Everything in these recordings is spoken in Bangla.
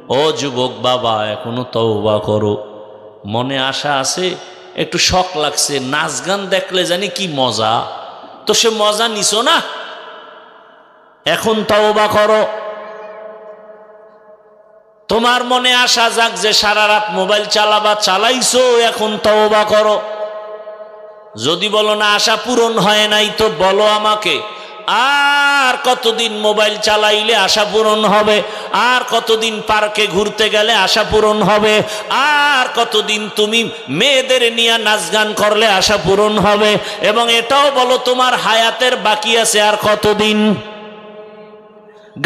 ও যুবক বাবা, এখনো তওবা করো। মনে আশা আছে, একটু শখ লাগছে, নাচ গান দেখলে জানি কি মজা, তো সে মজা নিছো না, এখন তওবা করো। তোমার মনে আশা যাক যে সারা রাত মোবাইল চালাবা, চালাইছো, এখন তওবা করো। যদি বলো না আশা পূরণ হয় নাই, তো বলো আমাকে আর কতদিন মোবাইল চালাইলে আশা পূরণ হবে, আর কতদিন পার্কে ঘুরতে গেলে আশা পূরণ হবে, আর কতদিন তুমি মেয়েদের নিয়ে নাচ গান করলে আশা পূরণ হবে, এবং এটাও বলো তোমার হায়াতের বাকি আছে আর কতদিন।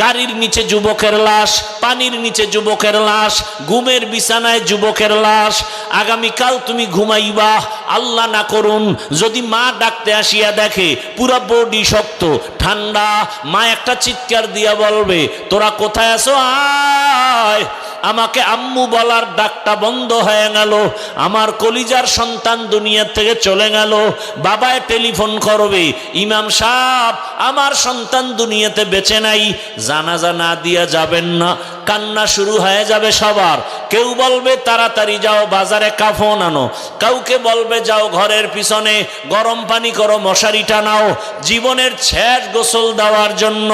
গাড়ির নিচে যুবকের লাশ, পানির নিচে যুবকের লাশ, ঘুমের বিছানায় যুবকের লাশ। আগামীকাল তুমি ঘুমাইবা, আল্লাহ না করুন যদি মা ডাকতে আসিয়া দেখে পুরা বডি শক্ত ঠান্ডা, মা একটা চিৎকার দিয়া বলবে তোরা কোথায় আছো, আয়। আমাকে আম্মু বলার ডাকটা বন্ধ হয়ে গেল, আমার কলিজার সন্তান দুনিয়া থেকে চলে গেল। বাবায় টেলিফোন করবে, ইমাম সাহেব আমার সন্তান দুনিয়াতে বেঁচে নাই, জানাজা না দিয়া যাবেন না। কান্না শুরু হয়ে যাবে সবার। কেউ বলবে তাড়াতাড়ি যাও বাজারে কাফন আনো, কাউকে বলবে যাও ঘরের পিছনে গরম পানি করো, মশারি টানাও। জীবনের শেষ গোসল দেওয়ার জন্য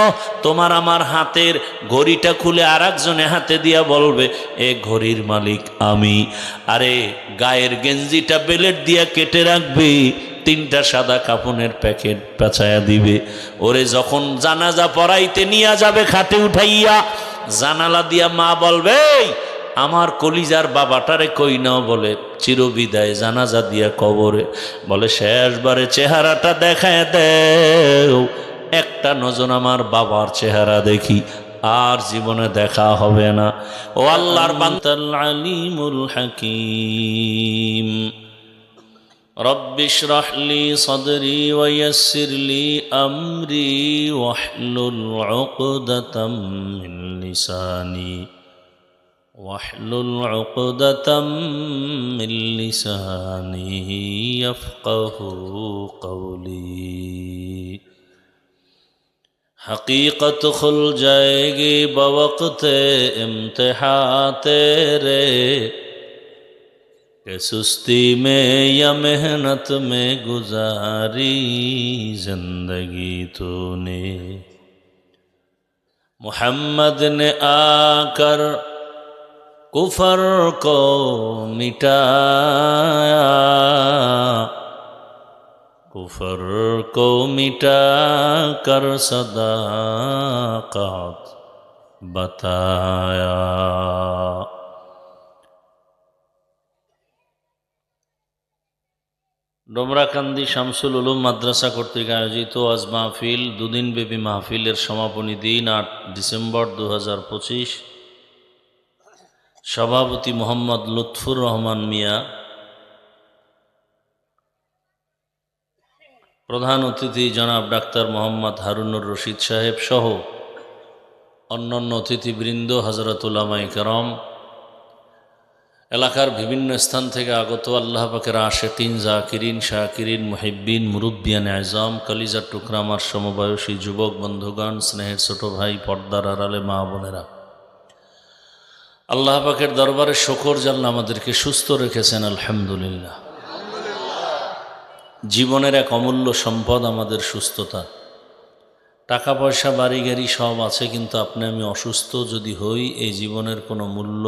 তোমার আমার হাতের ঘড়িটা খুলে আর একজনে হাতে দিয়া বলবে এ ঘড়ির মালিক আমি। আরে গায়ের গেঞ্জিটা বেলেট দিয়া কেটে রাখবে, তিনটা সাদা কাপনের প্যাকেট পেঁচায়া দিবে। ওরে যখন জানাজা পড়াইতে নিয়ে যাবে খাটে উঠাইয়া, জানালা দিয়া মা বলবে আমার কলিজার বাবাটারে কই নাও, বলে চিরবিদায় জানাজা দিয়া কবরে। বলে শেষবারে চেহারাটা দেখায় দেও, একটা নজর আমার বাবার চেহারা দেখি, আর জীবনে দেখা হবে না। ও আল্লাহর বান্দাল আলিমুল হাকিম। রব্বি ইশরাহ লি সাদরি ওয়া ইয়াসসির লি আমরি ওয়াহলুল উকদাতাম মিন লিসানি ইয়াফকাহু কওলি। हकीकत खुल जाएगी बवक़्ते इम्तिहान तेरे, कि सुस्ती में या मेहनत में गुजारी जिंदगी तूने। मोहम्मद ने आकर कुफर को मिटाया, कुफर को मिटा कर सदाकत बताया। ডোমরাকান্দি শামসুল উলুম মাদ্রাসা কর্তৃক আয়োজিত আজ মাহফিল, দুদিনব্যাপী মাহফিলের সমাপনী দিন 8 ডিসেম্বর 2025। সভাপতি মোহাম্মদ লুৎফুর রহমান মিয়া, প্রধান অতিথি জনাব ডাক্তার মোহাম্মদ হারুনুর রশিদ সাহেব সহ অন্যান্য অতিথিবৃন্দ, হযরত উলামায়ে কেরাম, এলাকার বিভিন্ন স্থান থেকে আগত আল্লাহ পাকের আশিকিন, জাকিরিন, শাকিরিন, মুহিব্বিন, মুরব্বিয়ান আযম, কলিজার টুকরা আমার সমবয়সী যুবক বন্ধুগণ, স্নেহের ছোট ভাই, পর্দার আড়ালে মা বোনেরা, আল্লাহ পাকের দরবারে শুকর যে আল্লাহ আমাদেরকে সুস্থ রেখেছেন, আলহামদুলিল্লাহ। জীবনের এক অমূল্য সম্পদ আমাদের সুস্থতা। টাকা পয়সা বাড়ি গাড়ি সব আছে, কিন্তু আপনি আমি অসুস্থ যদি হই, এই জীবনের কোনো মূল্য।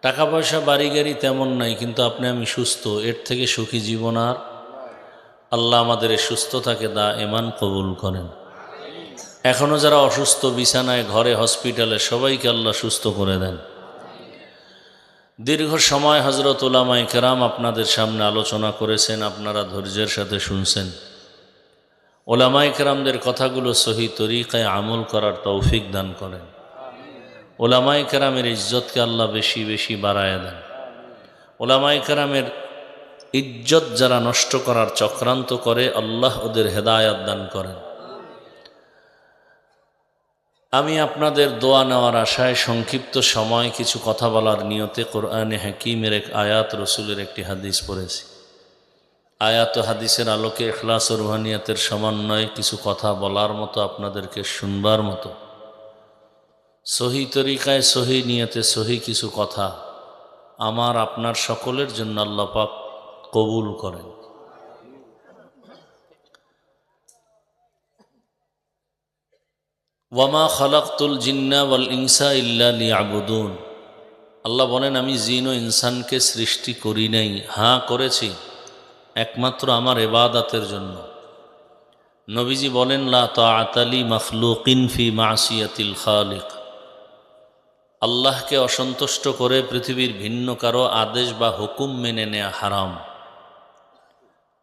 টাকা পয়সা বাড়ি গাড়ি তেমন নাই, কিন্তু আপনি আমি সুস্থ, এর থেকে সুখী জীবন আর। আল্লাহ আমাদের এই সুস্থতাকে দায়েমান কবুল করেন। এখনও যারা অসুস্থ বিছানায়, ঘরে, হসপিটালে, সবাইকে আল্লাহ সুস্থ করে দেন। দীর্ঘ সময় হযরত উলামায়ে কেরাম আপনাদের সামনে আলোচনা করেছেন, আপনারা ধৈর্যের সাথে শুনছেন। উলামায়ে কেরামদের কথাগুলো সহি তরিকায় আমল করার তৌফিক দান করেন। উলামায়ে কেরামের ইজ্জতকে আল্লাহ বেশি বেশি বাড়ায় দেন। উলামায়ে কেরামের ইজ্জত যারা নষ্ট করার চক্রান্ত করে, আল্লাহ ওদের হেদায়েত দান করেন। আমি আপনাদের দোয়া নেওয়ার আশায় সংক্ষিপ্ত সময় কিছু কথা বলার নিয়তে কোরআনে হাকিমের এক আয়াত, রসুলের একটি হাদিস পড়েছি। আয়াত ও হাদিসের আলোকে ইখলাস ও রুহানিয়াতের সমন্বয়ে কিছু কথা বলার মতো, আপনাদেরকে শুনবার মতো। সহি তরিকায় সহি নিয়তে সহি কিছু কথা আমার আপনার সকলের জন্য আল্লাহ পাক কবুল করেন। ওয়ামা খালাকতুল জিন্না ওয়াল ইনসা ইল্লা লিয়াবুদুন। আল্লাহ বলেন, আমি জিন ও ইনসানকে সৃষ্টি করি নাই, হ্যাঁ করেছি একমাত্র আমার ইবাদতের জন্য। নবীজি বলেন, লা তাআতা লি মাখলুকিন ফি মাসিয়াতিল খালিক। আল্লাহকে অসন্তুষ্ট করে পৃথিবীর ভিন্ন কারো আদেশ বা হুকুম মেনে নেয়া হারাম।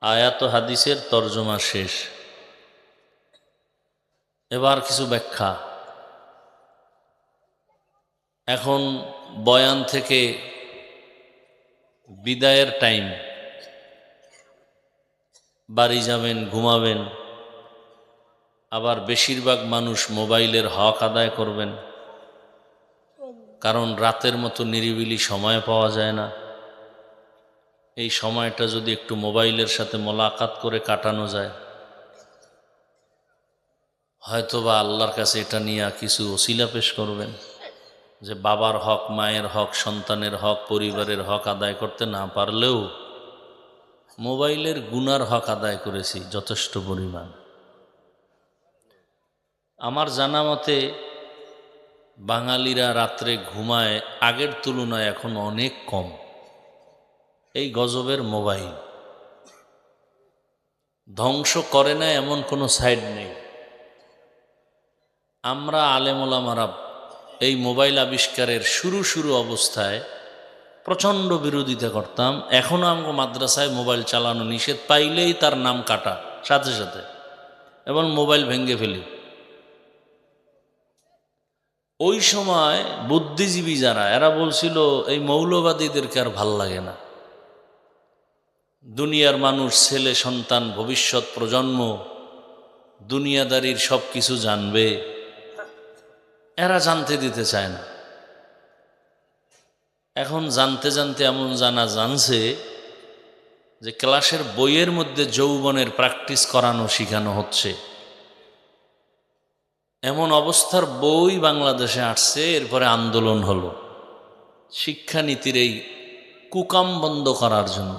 আয়াত ও হাদিসের তর্জমা শেষ। এবার কিছু ব্যাখ্যা। এখন বয়ান থেকে বিদায়ের টাইম, বাড়ি যাবেন, ঘুমাবেন, আবার বেশিরভাগ মানুষ মোবাইলের হক আদায় করবেন, কারণ রাতের মতো নিরিবিলি সময় পাওয়া যায় না। এই সময়টা যদি একটু মোবাইলের সাথে মোলাকাত করে কাটানো যায়, হয়তোবা আল্লাহর কাছে এটা নিয়ে কিছু ওসিলা পেশ করবেন যে বাবার হক, মায়ের হক, সন্তানের হক, পরিবারের হক আদায় করতে না পারলেও মোবাইলের গুনার হক আদায় করেছি যথেষ্ট পরিমাণ। আমার জানা মতে বাঙালিরা রাত্রে ঘুমায় আগের তুলনায় এখন অনেক কম। এই গজবের মোবাইল ধ্বংস করে না এমন কোনো সাইড নেই। আমরা আলেম ওলামারা এই মোবাইল আবিষ্কারের শুরু অবস্থায় প্রচণ্ড বিরোধিতা করতাম। এখনও আমাকে মাদ্রাসায় মোবাইল চালানো নিষেধ, পাইলেই তার নাম কাটা সাথে সাথে, এবং মোবাইল ভেঙে ফেলি। ওই সময় বুদ্ধিজীবী যারা, এরা বলছিল এই মৌলবাদীদেরকে আর ভাল লাগে না, দুনিয়ার মানুষ, ছেলে সন্তান, ভবিষ্যৎ প্রজন্ম দুনিয়াদারির সব কিছু জানবে, এরা জানতে দিতে চায় না। এখন জানতে জানতে এমন জানছে যে ক্লাসের বইয়ের মধ্যে যৌবনের প্র্যাকটিস করানো শিখানো হচ্ছে। এমন অবস্থার বই বাংলাদেশে আসছে। এরপরে আন্দোলন হলো শিক্ষানীতির এই কুকাম বন্ধ করার জন্য।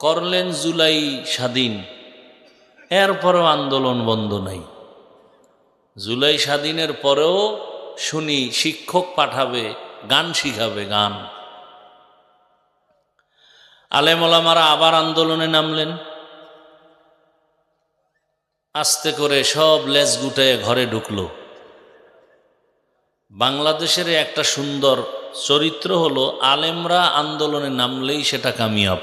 করলেন জুলাই স্বাধীন, এরপরেও আন্দোলন বন্ধ নাই। জুলাই স্বাধীনের পরেও শুনি শিক্ষক পাঠাবে, গান শিখাবে, গান। আলেম ওলামারা আবার আন্দোলনে নামলেন। আস্তে করে সব লেজ গুটায় ঘরে ঢুকলো। বাংলাদেশের একটা সুন্দর চরিত্র হলো, আলেমরা আন্দোলনে নামলেই সেটা কামিয়াব।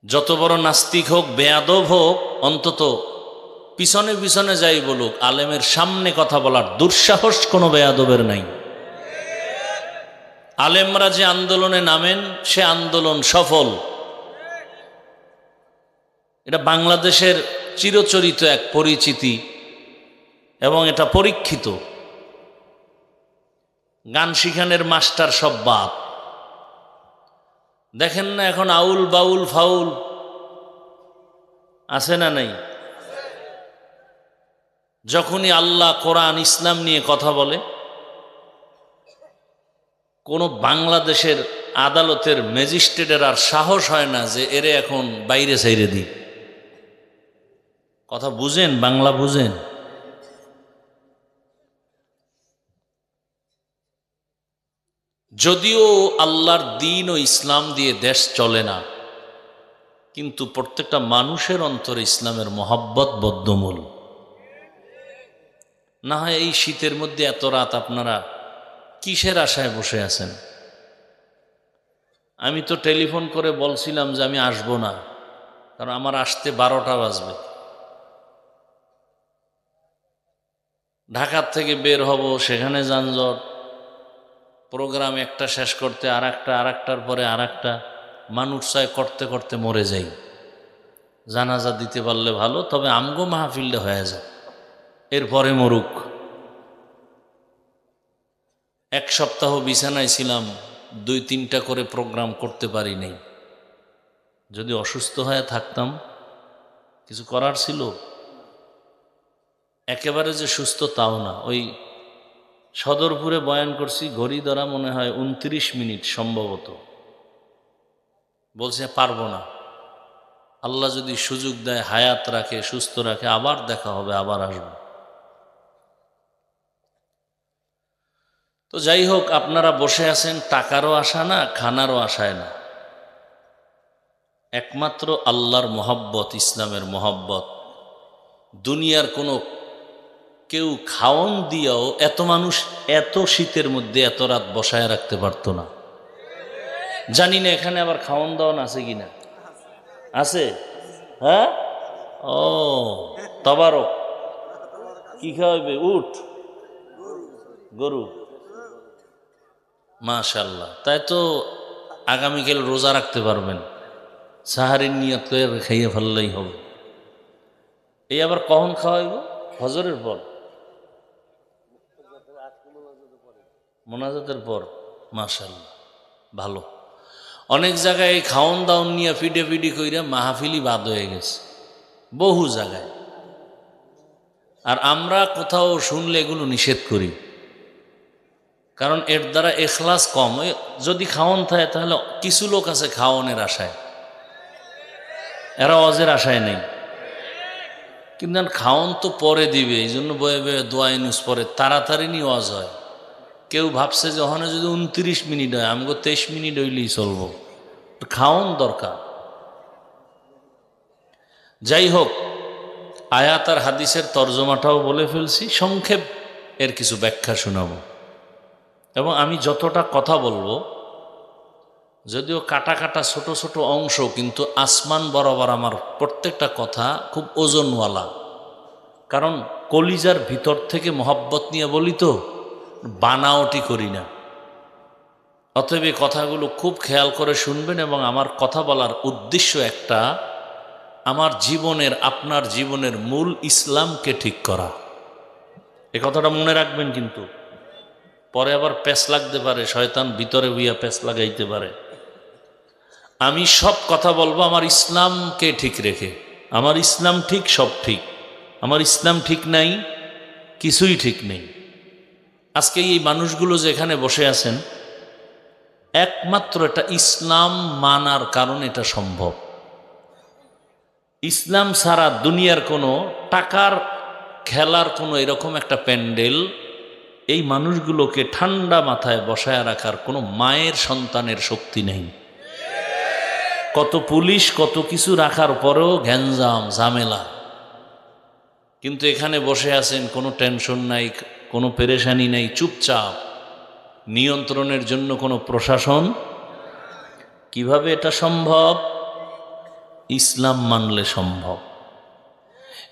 যত বড় নাস্তিক হোক, বেয়াদব হোক, অন্তত পিছনে পিছনে যাই বলুক, আলেমের সামনে কথা বলার দুঃসাহস কোনো বেয়াদবের নাই। আলেমরা যে আন্দোলনে নামেন সে আন্দোলন সফল। এটা বাংলাদেশের চিরচরিত এক পরিচিতি এবং এটা পরীক্ষিত। গান শিখানের মাস্টার সব বাপ। দেখেন না এখন আউল বাউল ফাউল আছে না নাই? যখনই আল্লাহ, কোরআন, ইসলাম নিয়ে কথা বলে, কোনো বাংলাদেশের আদালতের ম্যাজিস্ট্রেটের আর সাহস হয় না যে এরে এখন বাইরে ছাইরে দিই। কথা বুঝেন, বাংলা বুঝেন? যদিও আল্লাহর দ্বীন ও ইসলাম দিয়ে দেশ চলে না, কিন্তু প্রত্যেকটা মানুষের অন্তরে ইসলামের মহব্বত বদ্ধমূল। না হয় এই শীতের মধ্যে এত রাত আপনারা কিসের আশায় বসে আছেন? আমি তো টেলিফোন করে বলছিলাম যে আমি আসবো না, কারণ আমার আসতে 12টা বাজবে। ঢাকার থেকে বের হব, সেখানে যানজট, প্রোগ্রাম একটা শেষ করতে আরেকটার পরে আরেকটা, মানুষ চায় করতে করতে মরে যাই। জানাজা দিতে পারলে ভালো, তবে আমগো মাহফিলটা হয়ে যায়, এরপরে মরুক। এক সপ্তাহ বিছানায় ছিলাম, 2-3টা করে প্রোগ্রাম করতে পারি নাই। যদি অসুস্থ হয়ে থাকতাম, কিছু করার ছিল? একেবারে যে সুস্থ তাও না। ওই সদরপুরে বয়ান করছি, ঘড়ি ধরা মনে হয় 29 মিনিট সম্ভবত। বলছে পারবো না, আল্লাহ যদি সুযোগ দেয়, হায়াত রাখে, সুস্থ রাখে, আবার দেখা হবে, আবার আসবো। তো যাই হোক, আপনারা বসে আছেন, টাকারও আশা না, খানারও আশায় না, একমাত্র আল্লাহর মহব্বত, ইসলামের মহব্বত। দুনিয়ার কোনো কেউ খাওন দিয়েও এত মানুষ এত শীতের মধ্যে এত রাত বসায় রাখতে পারতো না। জানি না এখানে আবার খাওন দাওয়ান আছে কিনা। আছে? হ্যাঁ, ও তবারক। কি খাওয়াবে? উট, গরু। মাশাআল্লাহ, তাই তো আগামীকাল রোজা রাখতে পারবেন, সাহারির নিয়ত করে খাইয়ে ফেললেই হবে। এই আবার কখন খাওয়াইব? ফজরের পর, মোনাজাতের পর। মাশাআল্লাহ, ভালো। অনেক জায়গায় এই খাওন দাওন নিয়ে ফিডে ফিডি কইরা মাহফিলি বাদ হয়ে গেছে বহু জায়গায়। আর আমরা কোথাও শুনলে এগুলো নিষেধ করি, কারণ এর দ্বারা এখলাস কম। যদি খাওন থাকে তাহলে কিছু লোক আছে খাওনের আশায়, এরা অজের আশায় নেই। কিন্তু খাওন তো পরে দিবে, এই জন্য বয়ে বয়ে দোয়া ইনুস পরে তাড়াতাড়ি নিয়ে ওয়াজ হয়। কেউ ভাবছে যে ওখানে যদি 29 মিনিট হয়, আমাকে 23 মিনিট হইলেই চলবো। খাওন দরকার। যাই হোক, আয়াত আর হাদিসের তর্জমাটাও বলে ফেলছি, সংক্ষেপ এর কিছু ব্যাখ্যা শোনাবো। এবং আমি যতটা কথা বলবো, যদিও কাটা কাটা ছোট ছোট অংশ, কিন্তু আসমান বরাবর আমার প্রত্যেকটা কথা খুব ওজনওয়ালা। কারণ কলিজার ভিতর থেকে মহব্বত নিয়ে বলি তো, বানাওটি করি না। অতএব এই কথাগুলো খুব খেয়াল করে শুনবেন। এবং আমার কথা বলার উদ্দেশ্য একটা, আমার জীবনের, আপনার জীবনের মূল ইসলামকে ঠিক করা। এ কথাটা মনে রাখবেন, কিন্তু পরে আবার প্যাঁচ লাগতে পারে, শয়তান ভিতরে বুইয়া প্যাঁচ লাগাইতে পারে। আমি সব কথা বলবো আমার ইসলামকে ঠিক রেখে। আমার ইসলাম ঠিক, সব ঠিক। আমার ইসলাম ঠিক নাই, কিছুই ঠিক নেই। আজকে এই মানুষগুলো যে এখানে বসে আছেন, একমাত্র এটা ইসলাম মানার কারণে এটা সম্ভব। ইসলাম ছাড়া দুনিয়ার কোনো টাকার খেলার কোনো এরকম একটা প্যান্ডেল এই মানুষগুলোকে ঠান্ডা মাথায় বসায় রাখার কোনো মায়ের সন্তানের শক্তি নেই। কত পুলিশ, কত কিছু রাখার পরেও গ্যাঞ্জাম ঝামেলা। কিন্তু এখানে বসে আছেন, কোনো টেনশন নাই, কোনো পেরেশানি নাই, চুপচাপ। নিয়ন্ত্রণের জন্য কোনো প্রশাসন। কিভাবে এটা সম্ভব? ইসলাম মানলে সম্ভব।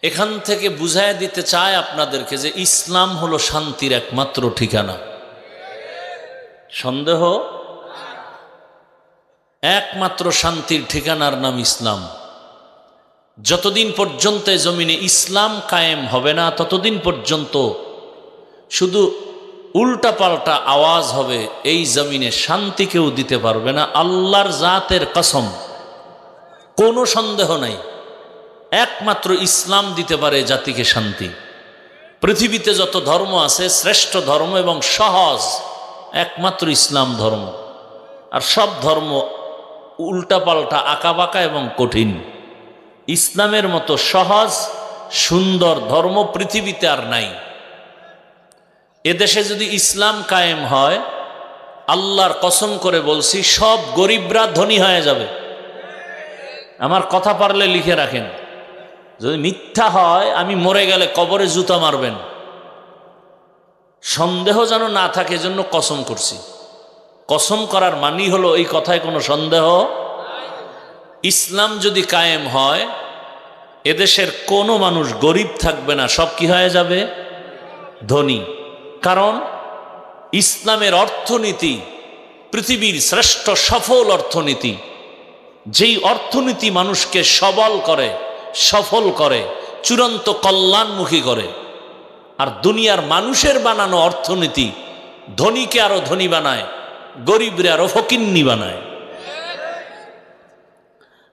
এখান থেকে বুঝায় দিতে চায় আপনাদেরকে যে ইসলাম হলো শান্তির একমাত্র ঠিকানা। সন্দেহ? একমাত্র শান্তির ঠিকানার নাম ইসলাম। যতদিন পর্যন্ত জমিনে ইসলাম কায়েম হবে না, ততদিন পর্যন্ত শুধু উল্টা পাল্টা আওয়াজ হবে। এই জমিনে শান্তি কেউ দিতে পারবে না, আল্লাহর জাতের কসম, কোনো সন্দেহ নাই। একমাত্র ইসলাম দিতে পারে জাতিকে শান্তি। পৃথিবীতে যত ধর্ম আছে, শ্রেষ্ঠ ধর্ম এবং সহজ একমাত্র ইসলাম ধর্ম। আর সব ধর্ম উল্টাপাল্টা, আঁকাবাঁকা এবং কঠিন। ইসলামের মতো সহজ সুন্দর ধর্ম পৃথিবীতে আর নাই। এদেশে যদি ইসলাম কায়েম হয়, আল্লাহর কসম করে বলছি, সব গরিবরা ধনী হয়ে যাবে। আমার কথা পারলে লিখে রাখেন, যদি মিথ্যা হয় আমি মরে গেলে কবরে জুতা মারবেন। সন্দেহ যেন না থাকে, জন্য কসম করছি। কসম করার মানি হলো এই কথায় কোনো সন্দেহ। ইসলাম যদি কায়েম হয়, এদেশের কোনো মানুষ গরিব থাকবে না, সব কি হয়ে যাবে? ধনী। কারণ ইসলামের অর্থনীতি পৃথিবীর শ্রেষ্ঠ সফল অর্থনীতি। যেই অর্থনীতি মানুষকে সবল করে, সফল করে, চূড়ান্ত কল্যাণমুখী করে। আর দুনিয়ার মানুষের বানানো অর্থনীতি ধনীকে আরো ধনী বানায়, গরিবরে আরো ফকিন্নি বানায়।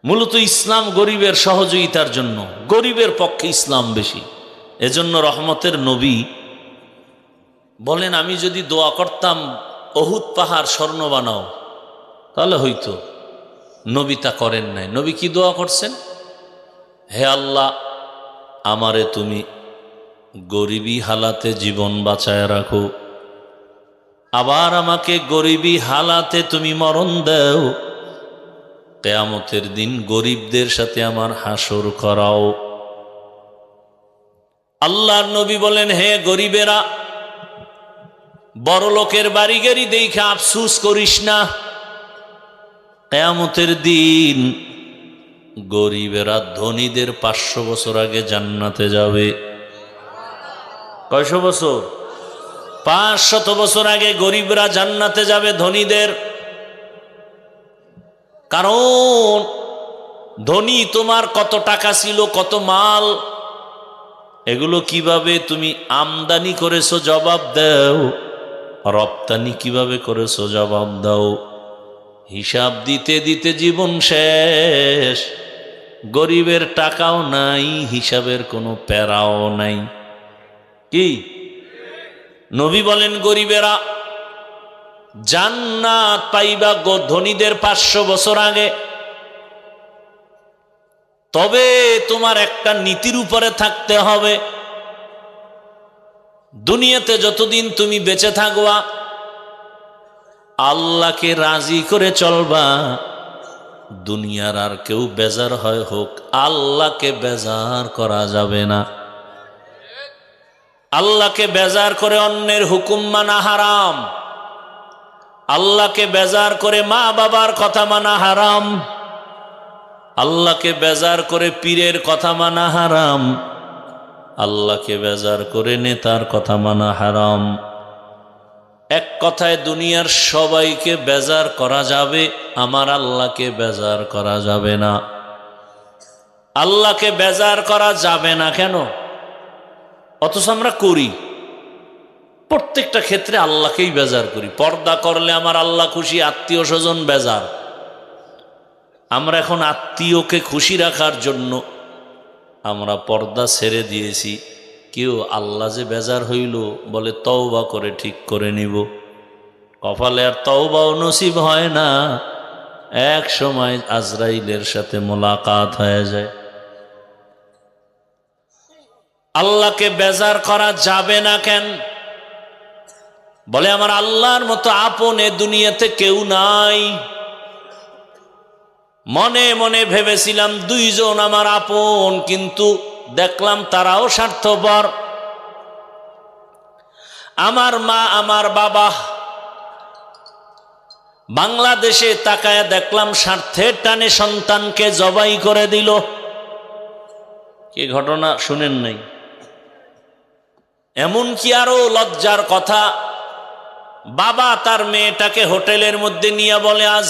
মূলত ইসলাম গরিবের সহযোগিতার জন্য, গরিবের পক্ষে ইসলাম বেশি। এজন্য রহমতের নবী বলেন, আমি যদি দোয়া করতাম অহুদ পাহাড় স্বর্ণ বানাও তাহলে হইতো। নবী তা করেন নাই। নবী কি দোয়া করছেন? হে আল্লাহ, আমারে তুমি গরিবী হালাতে জীবন বাঁচায় রাখো, আবার আমাকে গরিবী হালাতে তুমি মরণ দাও, কিয়ামতের দিন গরিবদের সাথে আমার হাসর করাও। আল্লাহর নবী বলেন, হে গরিবেরা, বড় লোকের বাড়ি গাড়ি দেখে আফসুস করিস না, কিয়ামতের দিন গরিবেরা ধনীদের 500 বছর আগে জান্নাতে যাবে। কয়শো বছর? 500 বছর আগে গরিবরা জান্নাতে যাবে ধনীদের। কারণ ধনী তোমার কত টাকা ছিল, কত মাল, এগুলো কিভাবে তুমি আমদানি করেছো জবাব দাও, রপ্তানি কিভাবে করেছো জবাব দাও। হিসাব দিতে দিতে জীবন শেষ, গরিবের টাকাও নাই, হিসাবের কোনো প্যারাও নাই। কি নবী বলেন, গরিবেরা জান্নাত পাইবা ধনীদের 500 বছর আগে। তবে তোমার একটা নীতির উপরে থাকতে হবে, দুনিয়াতে যতদিন তুমি বেঁচে থাকবা আল্লাহকে রাজি করে চলবা। দুনিয়ার আর কেউ বেজার হয় হোক, আল্লাহকে বেজার করা যাবে না। আল্লাহকে বেজার করে অন্যের হুকুম মানা হারাম, আল্লাহকে বেজার করে মা বাবার কথা মানা হারাম, আল্লাহকে বেজার করে পীরের কথা মানা হারাম, আল্লাহকে বেজার করে নেতার কথা মানা হারাম। এক কথায় দুনিয়ার সবাইকে বেজার করা যাবে, আমার আল্লাহকে বেজার করা যাবে না। আল্লাহকে বেজার করা যাবে না কেন? অথচ আমরা করি, প্রত্যেকটা ক্ষেত্রে আল্লাহকেই বেজার করি। পর্দা করলে আমার আল্লাহ খুশি, আত্মীয় স্বজন বেজার। আমরা এখন আত্মীয়কে খুশি রাখার জন্য আমরা পর্দা ছেড়ে দিয়েছি। কেউ আল্লাহ যে বেজার হইল বলে তওবা করে ঠিক করে নিব, কপালে আর তওবাও নসিব হয় না। এক সময় আজরাইলের সাথে মোলাকাত হয়ে যায়। আল্লাহকে বেজার করা যাবে না কেন? বলে আমার আল্লাহর মতো আপন এ দুনিয়াতে কেউ নাই। মনে মনে ভেবেছিলাম 2 জন আমার আপন, কিন্তু দেখলাম তারাও স্বার্থপর। আমার মা, আমার বাবা। বাংলাদেশে তাকায় দেখলাম স্বার্থের টানে সন্তানকে জবাই করে দিল। কি ঘটনা শুনেন নাই? এমন কি আরো লজ্জার কথা, বাবা তার মেয়েটাকে হোটেলের মধ্যে নিয়ে বলে, আজ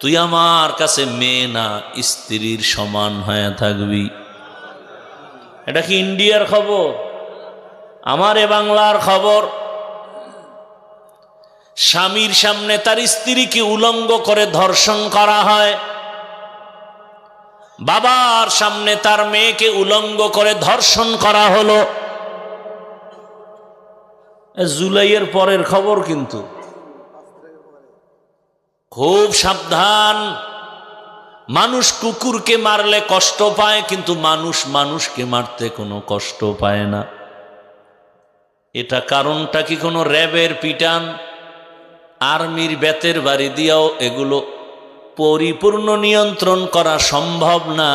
তুই আমার কাছে মেয়ে না, স্ত্রীর সমান হয়ে থাকবি। এটা কি ইন্ডিয়ার খবর? আমার এ বাংলার খবর। স্বামীর সামনে তার স্ত্রীকে উলঙ্গ করে ধর্ষণ করা হয়, বাবার সামনে তার মেয়েকে উলঙ্গ করে ধর্ষণ করা হলো। জুলাইয়ের পরের খবর, কিন্তু খুব সাবধান। মানুষ কুকুরকে মারলে কষ্ট পায়, কিন্তু মানুষ মানুষকে মারতে কোনো কষ্ট পায় না। এটা কারণটা কি কোনো র্যাবের পিটান, আর্মির বেতের বাড়ি দিয়েও এগুলো পরিপূর্ণ নিয়ন্ত্রণ করা সম্ভব না।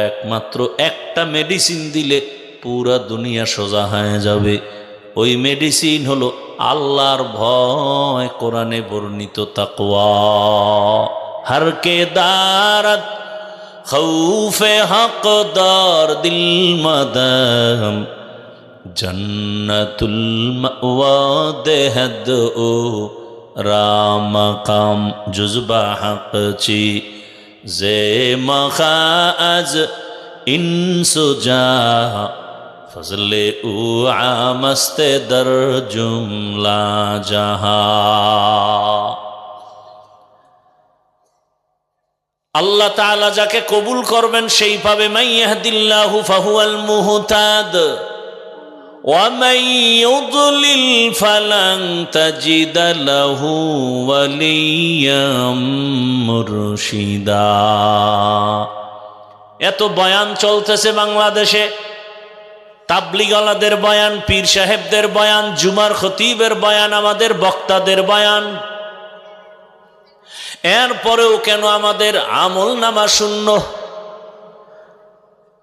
একমাত্র একটা মেডিসিন দিলে পুরা দুনিয়া সোজা হয়ে যাবে। ওই মেডিসিন হলো আল্লাহর ভয়, কোরআনে বর্ণিত তাকওয়া। হর কে দারত খৌফে হকদার দিল মদম, জন্নতুল মাওয়া দেহদ ও রামকাম জুজবা হক চি জে মখাজ ইনসুজা ফজলে উ আমস্তে দর জুমলা জাহা। আল্লাহ তাআলা যাকে কবুল করবেন সেই পাবে মাইয়াহদিল্লাহু ফাহুয়াল মুহতাদ ওয়া মান ইউদ্লিল ফালান তাজিদ লাহু ওয়ালিয়্যাম মুরশিদা। এত বয়ান চলতেছে বাংলাদেশে, তাবলীগওয়ালাদের বয়ান, পীর সাহেবদের বয়ান, জুমার খতিবের বয়ান, আমাদের বক্তাদের বয়ান, এরপরেও কেন আমাদের আমল নামা শূন্য?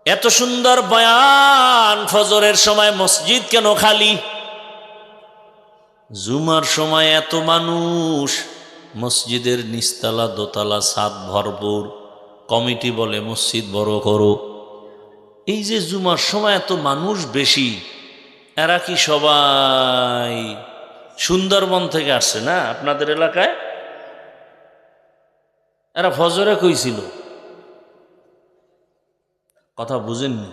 এত সুন্দর বয়ান, ফজরের সময় মসজিদ কেন খালি? জুমার সময় এত মানুষ, মসজিদের নিচতলা দোতলা ছাদ ভরপুর, কমিটি বলে মসজিদ বড় করো। এই যে জুমার সময় এত মানুষ বেশি, এরা কি সবাই সুন্দরবন থেকে আসছে না আপনাদের এলাকায়? এরা ফজরে কইছিল, কথা বুঝেননি?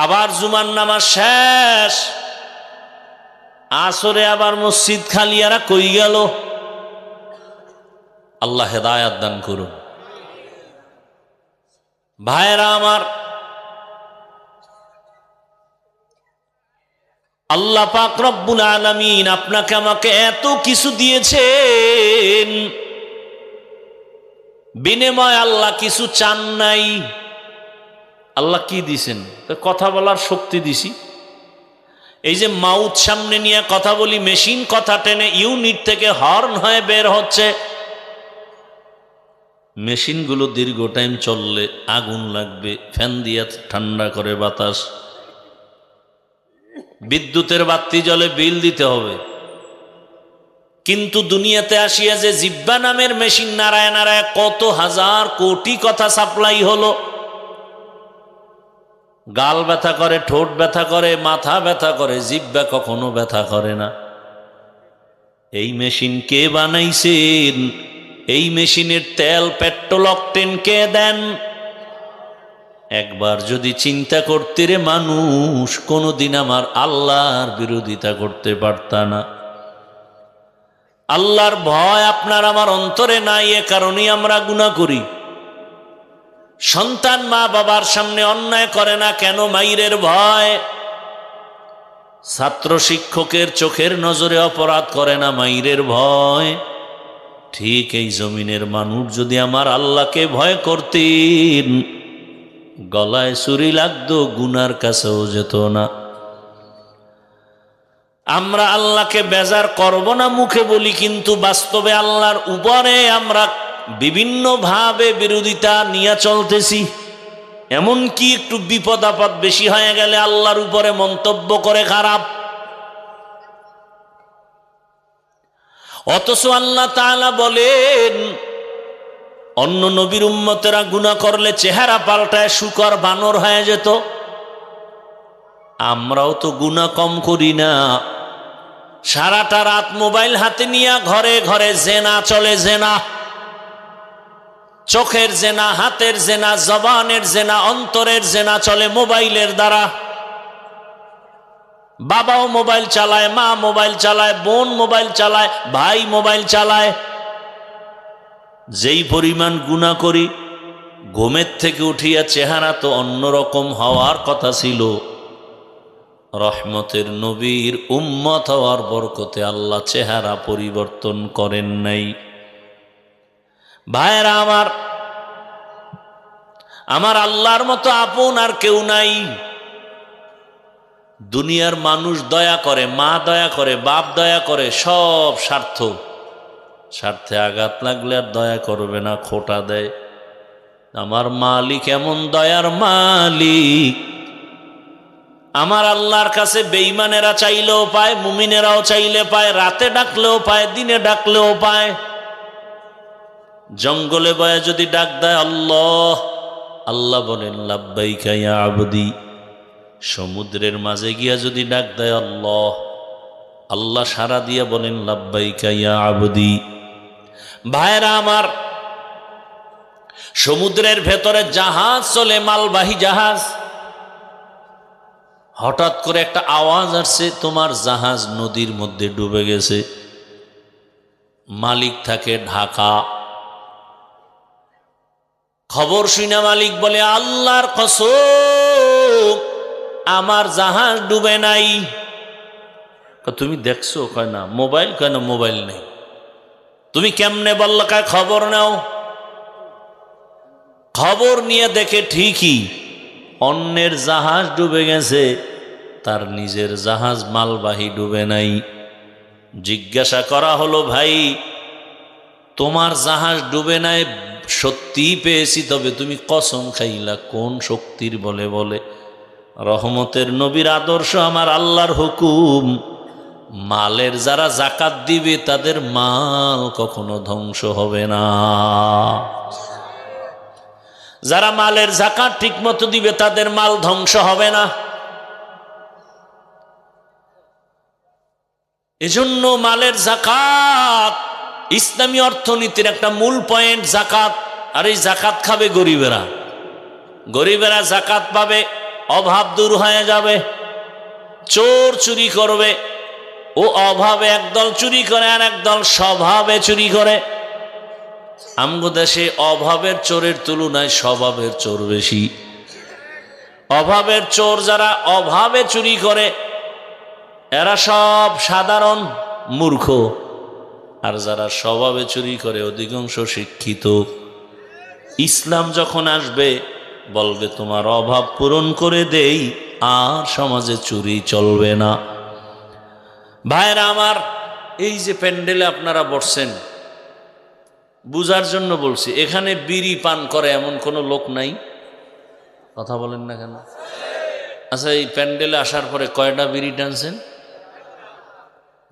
আবার জুমার নামাজ শেষ, আসরে আবার মসজিদ খালি, এরা কই গেল? আল্লাহ হেদায়াত দান করুন। ভাইরা আমার, আল্লাহ পাক রব্বুল আলামিন আপনাকে আমাকে এত কিছু দিয়েছেন, বিনিময় আল্লাহ কিছু চান নাই। আল্লাহ কি দিছেন? কথা বলার শক্তি দিছি। এই যে মাউথ সামনে নিয়ে কথা বলি, মেশিন কথা টেনে ইউনিট থেকে হর্ন হয়ে বের হচ্ছে। মেশিনগুলো দীর্ঘ টাইম চললে আগুন লাগবে, ফ্যান দিয়ে ঠান্ডা করে বাতাস, বিদ্যুতের বাতি জ্বলে, বিল দিতে হবে। কিন্তু দুনিয়াতে আসিয়া যে জিব্বা নামের মেশিন নাড়ায় নাড়ায় কত হাজার কোটি কথা সাপ্লাই হলো। গাল ব্যথা করে, ঠোঁট ব্যথা করে, মাথা ব্যথা করে, জিব্বা কখনো ব্যথা করে না। এই মেশিন কে বানাইছেন? এই মেশিনের তেল, পেট্রোল, অকটেন কে দেন? একবার যদি চিন্তা করতে রে মানুষ, কোনোদিন আমার আল্লাহর বিরোধিতা করতে পারতা না। আল্লাহর ভয় আপনার আমার অন্তরে নাই, এ কারণেই আমরা গুনাহ করি। সন্তান মা বাবার সামনে অন্যায় করে না কেন? মাইরের ভয়। ছাত্র শিক্ষকের চোখের নজরে অপরাধ করে না, মাইরের ভয়। ঠিক এই জমিনের মানুষ যদি আমার আল্লাহকে ভয় করতেন, গলায় ছুরি লাগতো, গুনার কাছেও যেত না। আমরা আল্লাহকে বেজার করব না মুখে বলি, কিন্তু বাস্তবে আল্লাহর উপরে আমরা বিভিন্নভাবে বিরোধিতা নিয়ে চলতেছি। এমনকি একটু বিপদ আপদ বেশি হয়ে গেলে আল্লাহর উপরে মন্তব্য করে খারাপ। অথচ আল্লাহ তাআলা বলেন, অন্য নবীর উম্মতেরা গুনাহ করলে চেহারা পাল্টায় শুকর বানর হয়ে যেত। আমরাও তো গুনাহ কম করি না। সারাটা রাত মোবাইল হাতে নিয়ে ঘরে ঘরে জেনা চলে, জেনা, চোখের জেনা, হাতের জেনা, জবানের জেনা, অন্তরের জেনা চলে মোবাইলের দ্বারা। বাবাও মোবাইল চালায়, মা মোবাইল চালায়, বোন মোবাইল চালায়, ভাই মোবাইল চালায়। যেই পরিমাণ গুনাহ করি, ঘুমের থেকে উঠিয়া চেহারা তো অন্যরকম হওয়ার কথা ছিল। রহমতের নবীর উম্মত হওয়ার বরকতে আল্লাহ চেহারা পরিবর্তন করেন নাই। ভাইরা আমার আল্লাহর মতো আপন আর কেউ নাই। দুনিয়ার মানুষ দয়া করে, মা দয়া করে, বাপ দয়া করে, সব স্বার্থে আঘাত লাগলে আর দয়া করবে না, খোঁটা দেয়। আমার মালিক এমন দয়ার মালিক, আমার আল্লাহর কাছে বেঈমানেরা চাইলেও পায়, মুমিনেরাও চাইলে পায়, রাতে ডাকলেও পায়, দিনে ডাকলেও পায়। জঙ্গলে বয়ে যদি ডাক দেয় আল্লাহ, আল্লাহ বলেন লাব্বাইকা ইয়া আবদি। সমুদ্রের মাঝে গিয়া যদি ডাক দেয় আল্লাহ, আল্লাহ সাড়া দিয়া বলেন লাব্বাইকা ইয়া আবদি। ভাইরা আমার, সমুদ্রের ভেতরে জাহাজ চলে, মালবাহী জাহাজ। হঠাৎ করে একটা আওয়াজ আসছে, তোমার জাহাজ নদীর মধ্যে ডুবে গেছে। মালিক থাকে ঢাকা, খবর শুনে মালিক বলে, আল্লাহর কসম আমার জাহাজ ডুবে নাই। তুমি দেখছো? কয় না। মোবাইল? কয় না মোবাইল নেই। তুমি কেমনে বললা? কয় খবর নাও। খবর নিয়ে দেখে ঠিকই অন্যের জাহাজ ডুবে গেছে, তার নিজের জাহাজ মালবাহী ডুবে নাই। জিজ্ঞাসা করা হলো, ভাই তোমার জাহাজ ডুবে নাই সত্যিই পেয়েছি, তবে তুমি কসম খাইলা কোন শক্তির বলে? বলে রহমতের নবীর আদর্শ, আমার আল্লাহর হুকুম, মালের যারা জাকাত দিবে তাদের মাল কখনো ধ্বংস হবে না। যারা মালের জাকাত ঠিক মতো দিবে তাদের মাল ধ্বংস হবে না। এজন্য মালের জাকাত ইসলামী অর্থনীতির একটা মূল পয়েন্ট, জাকাত। আর এই জাকাত খাবে গরিবেরা। গরিবেরা জাকাত পাবে, অভাব দূর হয়ে যাবে। চোর চুরি করবে, ও অভাবে একদল চুরি করে আর একদল স্বভাবে চুরি করে। আমগো দেশে অভাবের চোরের তুলনায় স্বভাবের চোর বেশি। অভাবের চোর যারা অভাবে চুরি করে এরা সব সাধারণ মূর্খ, আর যারা স্বভাবে চুরি করে অধিকাংশ শিক্ষিত। ইসলাম যখন আসবে বলবে তোমার অভাব পূরণ করে দেই, আর সমাজে চুরি চলবে না। ভাইরা আমার, এই যে প্যান্ডেলে আপনারা বসছেন, বুঝার জন্য বলছি, এখানে বিড়ি পান করে এমন কোনো লোক নাই? কথা বলেন না কেন? আচ্ছা, এই প্যান্ডেলে আসার পরে কয়টা বিড়ি টানছেন?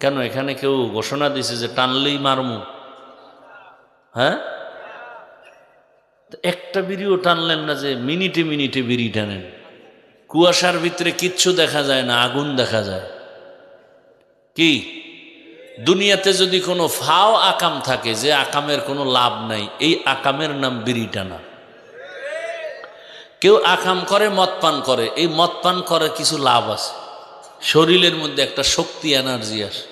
কেন এখানে কেউ ঘোষণা দিছে যে টানলেই মারমু? হ্যাঁ, একটা বিড়িও টানলেন না যে মিনিটে মিনিটে বিড়ি টানেন? কুয়াশার ভিতরে কিচ্ছু দেখা যায় না, আগুন দেখা যায়। কি দুনিয়াতে যদি কোনো ফাও আকাম থাকে যে আকামের কোনো লাভ নাই, এই আকামের নাম বিড়ি টানা। কেউ আকাম করে, মদ পান করে, এই মদ পান করে কিছু লাভ আছে, শরীরের মধ্যে একটা শক্তি এনার্জি আসে।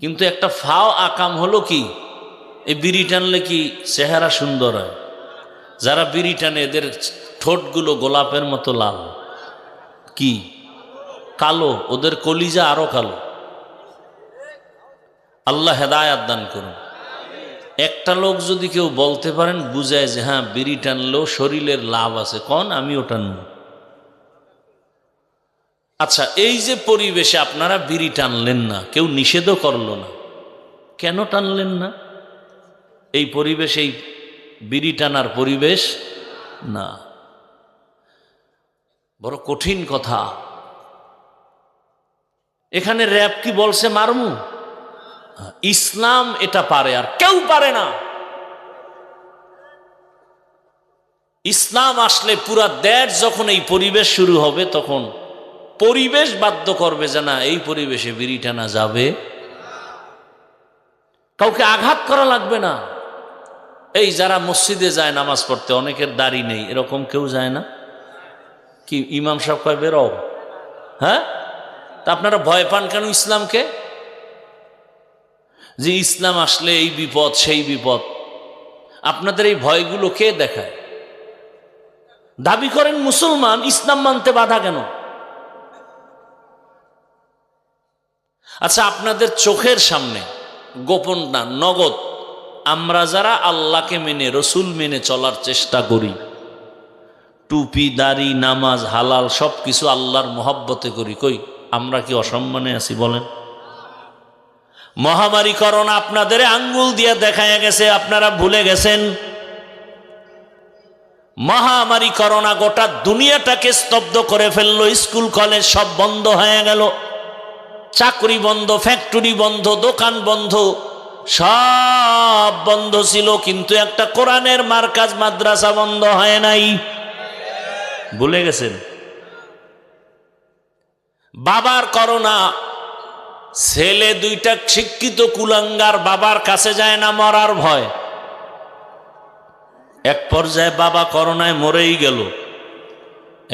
কিন্তু একটা ফাও আকাম হলো কি, এই বিড়ি টানলে কি চেহারা সুন্দর হয়। যারা বিড়ি টানে এদের ঠোঁটগুলো গোলাপের মতো লাল, কি কালো, ওদের কলিজা আরো কালো। আল্লাহ হেদায়াত দান করুন। একটা লোক যদি কেউ বলতে পারেন বুঝায় যে হ্যাঁ বিড়ি টানলেও শরীরের লাভ আছে, কন আমিও টানব। আচ্ছা, এই যে পরিবেশে আপনারা বিড়ি টানলেন না, কেউ নিষেধও করলো না, কেন টানলেন না? এই পরিবেশ এই বিড়ি টানার পরিবেশ না। বড় কঠিন কথা। এখানে র‍্যাব কি বলছে মারমু? ইসলাম এটা পারে, আর কেউ পারে না। ইসলাম আসলে পুরা দেশ যখন এই পরিবেশ শুরু হবে, তখন পরিবেশ বাধ্য করবে যে না, এই পরিবেশে বিড়ি টানা যাবে। কাউকে আঘাত করা লাগবে না। এই যারা মসজিদে যায় নামাজ পড়তে, অনেকের দাড়ি নেই, এরকম কেউ যায় না? কি ইমাম সাহেব কয় বেরো? হ্যাঁ, তা আপনারা ভয় পান কেন ইসলামকে? যে ইসলাম আসলে এই বিপদ সেই বিপদ। আপনাদের এই ভয়গুলো কে দেখায়? দাবি করেন মুসলমান, ইসলাম মানতে বাধা কেন? আচ্ছা, আপনাদের চোখের সামনে গোপন না নগদ আমরা যারা আল্লাহকে মেনে রসুল মেনে চলার চেষ্টা করি, টুপি দাড়ি নামাজ হালাল সব কিছু আল্লাহর মহব্বতে করি, কই আমরা কি অসম্মানে আছি বলেন? মহামারী করোনা আপনাদের আঙ্গুল দিয়ে দেখায় গেছে, আপনারা ভুলে গেছেন। মহামারী করোনা গোটা দুনিয়াটাকে স্তব্ধ করে ফেললো। স্কুল কলেজ সব বন্ধ হয়ে গেল, চাকরি বন্ধ, ফ্যাক্টরি বন্ধ, দোকান বন্ধ, সব বন্ধ ছিল, কিন্তু একটা কোরআনের মার্কাজ মাদ্রাসা বন্ধ হয় নাই। ভুলে গেছেন? বাবার করোনা, ছেলে দুইটা শিক্ষিত কুলাঙ্গার, বাবার কাছে যায় না মরার ভয়। এক পর্যায়ে বাবা করোনায় মরেই গেল।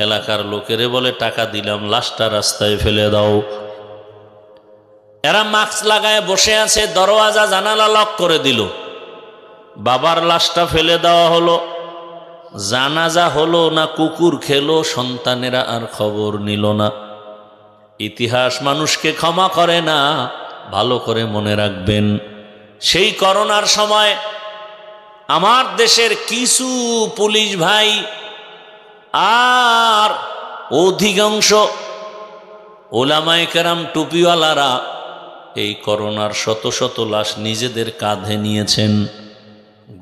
এলাকার লোকেরে বলে টাকা দিলাম, লাশটা রাস্তায় ফেলে দাও। এরা মাস্ক লাগায় বসে আছে, দরওয়াজা জানালা লক করে দিল। বাবার লাশটা ফেলে দেওয়া হলো। জানাজা হলো না কুকুর খেলো, সন্তানেরা আর খবর নিল না। ইতিহাস মানুষকে ক্ষমা করে না, ভালো করে মনে রাখবেন। সেই করোনার সময় আমার দেশের কিছু পুলিশ ভাই আর অধিকাংশ ওলামায়ে কেরাম টুপিওয়ালারা এই করোনার শত শত লাশ নিজেদের কাঁধে নিয়েছেন,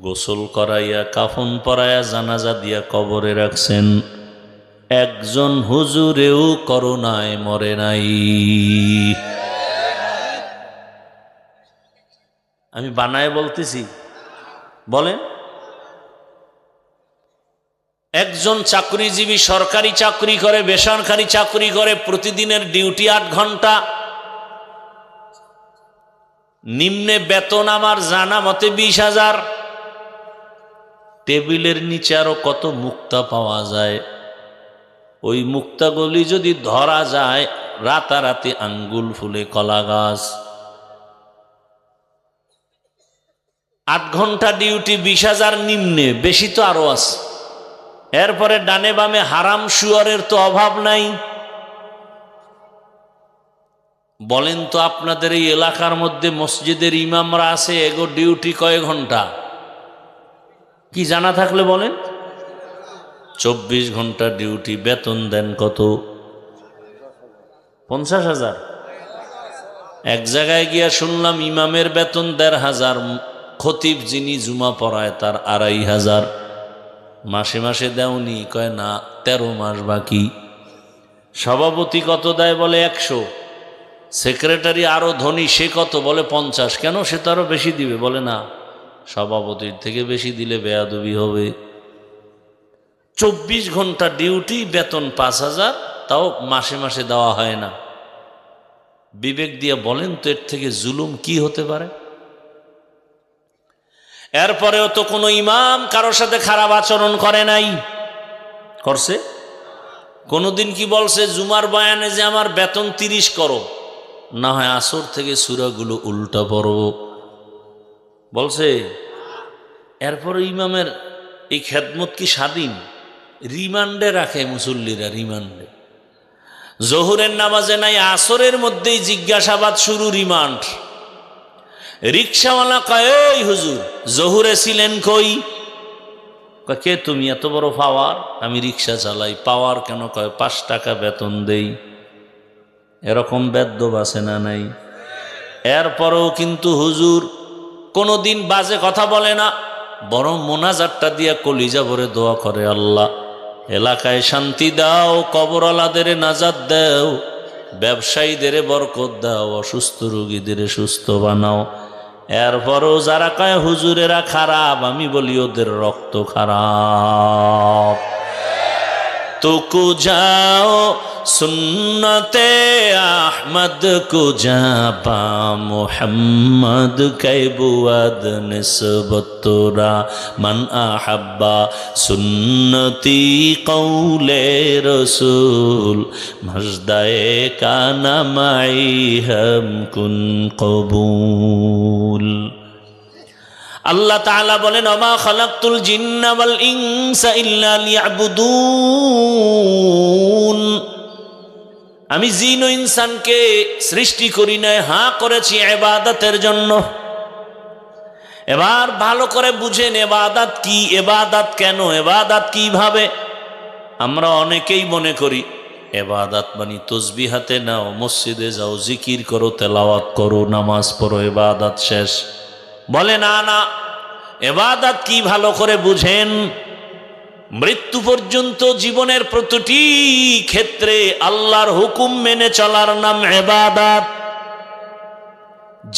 গোসল করাইয়া কাফন পরাইয়া জানাজা দিয়া কবরে রাখছেন। একজন হুজুরেও করোনায় মরে নাই। আমি বানায় বলতেছি, বলেন। একজন চাকরিজীবী সরকারি চাকরি করে, বেসরকারি চাকরি করে, প্রতিদিনের ডিউটি 8 ঘন্টা, নিম্নে বেতন আমার জানা মতে 20,000। টেবিলের নিচে আরো কত মুক্তা পাওয়া যায়, ওই মুক্তাগুলি যদি ধরা যায় রাতারাতি আঙ্গুল ফুলে কলা গাছ। 8 ঘন্টা ডিউটি, 20,000 নিম্নে, বেশি তো আরো আছে। এরপরে ডানে বামে হারাম শুয়ারের তো অভাব নাই। বলেন তো, আপনাদের এই এলাকার মধ্যে মসজিদের ইমামরা আছে, এগো ডিউটি কয় ঘন্টা? কি জানা থাকলে বলেন। 24 ঘন্টা ডিউটি, বেতন দেন কত? 50,000। এক জায়গায় গিয়া শুনলাম ইমামের বেতন 1,500, খতিব যিনি জুমা পড়ায় তার 2,500। মাসে মাসে দেওনি? কয় না, 13 মাস বাকি। সভাপতি কত দেয়? বলে 100। সেক্রেটারি আরো ধনী, সে কত? বলে 50। কেন, সে তো আরো বেশি দিবে। বলে না, সভাপতির থেকে বেশি দিলে বেয়াদবি হবে। 24 ঘন্টা ডিউটি, বেতন 5,000, তাও মাসে মাসে দেওয়া হয় না। বিবেক দিয়ে বলেন তো, এর থেকে জুলুম কি হতে পারে? এরপরেও তো কোনো ইমাম কারোর সাথে খারাপ আচরণ করে নাই। করছে? কোনোদিন কি বলছে জুমার বয়ানে যে আমার বেতন 30 করো, না হয় আসর থেকে সূরাগুলো উল্টা পড়ব? বলছে? এরপরে ইমামের এই খেদমত কি স্বাধীন? রিমান্ডে রাখে মুসল্লিরা, রিমান্ডে। জোহরের নামাজে নাই, আসরের মধ্যেই জিজ্ঞাসাবাদ শুরু, রিমান্ড। রিক্সাওয়ালা কয়, এই হুজুর জোহরে ছিলেন কই? কে তুমি? এত বড় পাওয়ার? আমি রিক্সা চালাই। পাওয়ার কেন? কয় 5 টাকা বেতন দেই। এরকম বেদ্যব আছে না নাই? এরপরেও কিন্তু হুজুর কোনোদিন বাজে কথা বলে না, বরং মোনাজাতটা দিয়া কলিজা ভরে দোয়া করে, আল্লাহ এলাকায় শান্তি দাও, কবরওয়ালাদের নাজাত দাও, ব্যবসায়ীদের বরকত দাও, অসুস্থ রোগীদের সুস্থ বানাও। এরপরও যারা কয় হুজুরেরা খারাপ, আমি বলি ওদের রক্ত খারাপ। তুকু যাও সুন্নতে আহমদ কো জাপা মোহাম্মদ কৈবুয়াদ নিসবতরা মান আহাব্বা সুন্নতি কৌলে রসুল মজদায়ে কানা মাই হাম কুন কবুল। আল্লাহ তাআলা বলেন, ওমা খালাকতুল জিন্না ওয়াল ইনসা ইল্লা লিয়াবুদুন। আমি জিন ও ইনসানকে সৃষ্টি করি নাই, হ্যাঁ করেছি ইবাদতের জন্য। এবার ভালো করে বুঝেন ইবাদত কি, ইবাদত কেন, ইবাদত কিভাবে। আমরা অনেকেই মনে করি ইবাদত মানে তসবিহ হাতে নাও, মসজিদে যাও, জিকির করো, তেলাওয়াত করো, নামাজ পড়ো, ইবাদত শেষ। বলে না না, ইবাদত কি ভালো করে বুঝেন। মৃত্যু পর্যন্ত জীবনের প্রতিটি ক্ষেত্রে আল্লাহর হুকুম মেনে চলার নাম ইবাদত।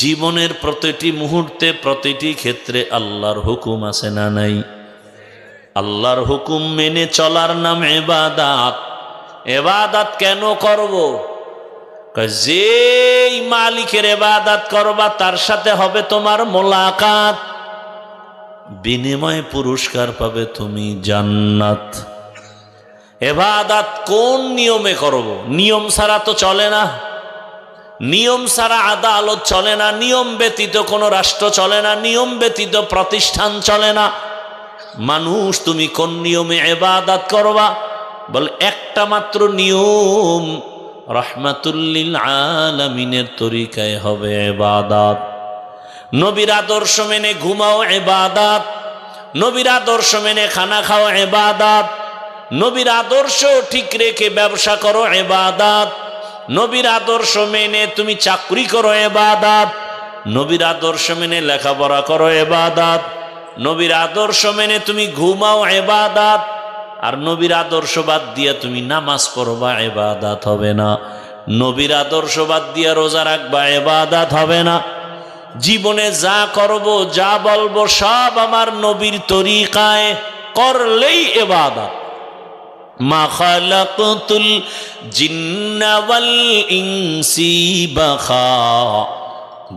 জীবনের প্রতিটি মুহূর্তে, প্রতিটি ক্ষেত্রে আল্লাহর হুকুম আছে না নাই? আল্লাহর হুকুম মেনে চলার নাম ইবাদত। ইবাদত কেন করব? যেই মালিকের ইবাদত করবা তার সাথে হবে তোমার মোলাকাত, বিনিময়ে পুরস্কার পাবে তুমি জান্নাত। ইবাদত কোন নিয়মে করব? নিয়ম ছাড়া তো চলে না। নিয়ম ছাড়া আদালত চলে না, নিয়ম ব্যতীত কোনো রাষ্ট্র চলে না, নিয়ম ব্যতীত প্রতিষ্ঠান চলে না। মানুষ তুমি কোন নিয়মে ইবাদত করবা? বল একটা মাত্র নিয়ম, রাহমাতুল্লিল আলামিনের তরিকায় হবে ইবাদত। নবীর আদর্শ মেনে ঘুমাও ইবাদত, নবীর আদর্শ মেনে খানা খাও ইবাদত, নবীর আদর্শ ঠিক রেখে ব্যবসা করো ইবাদত, নবীর আদর্শ মেনে তুমি চাকরি করো ইবাদত, নবীর আদর্শ মেনে লেখাপড়া করো ইবাদত, নবীর আদর্শ মেনে তুমি ঘুমাও ইবাদত। আর নবীর আদর্শ বাদ দিয়া তুমি নামাজ পড়বা ইবাদত হবে না, নবীর আদর্শ বাদ দিয়া রোজা রাখবা ইবাদত হবে না। জীবনে যা করব যা বলবো সব আমার নবীর তরিকায় করলেই ইবাদত। মা খালাকতুল জিন্না ওয়াল ইনসি বাখা,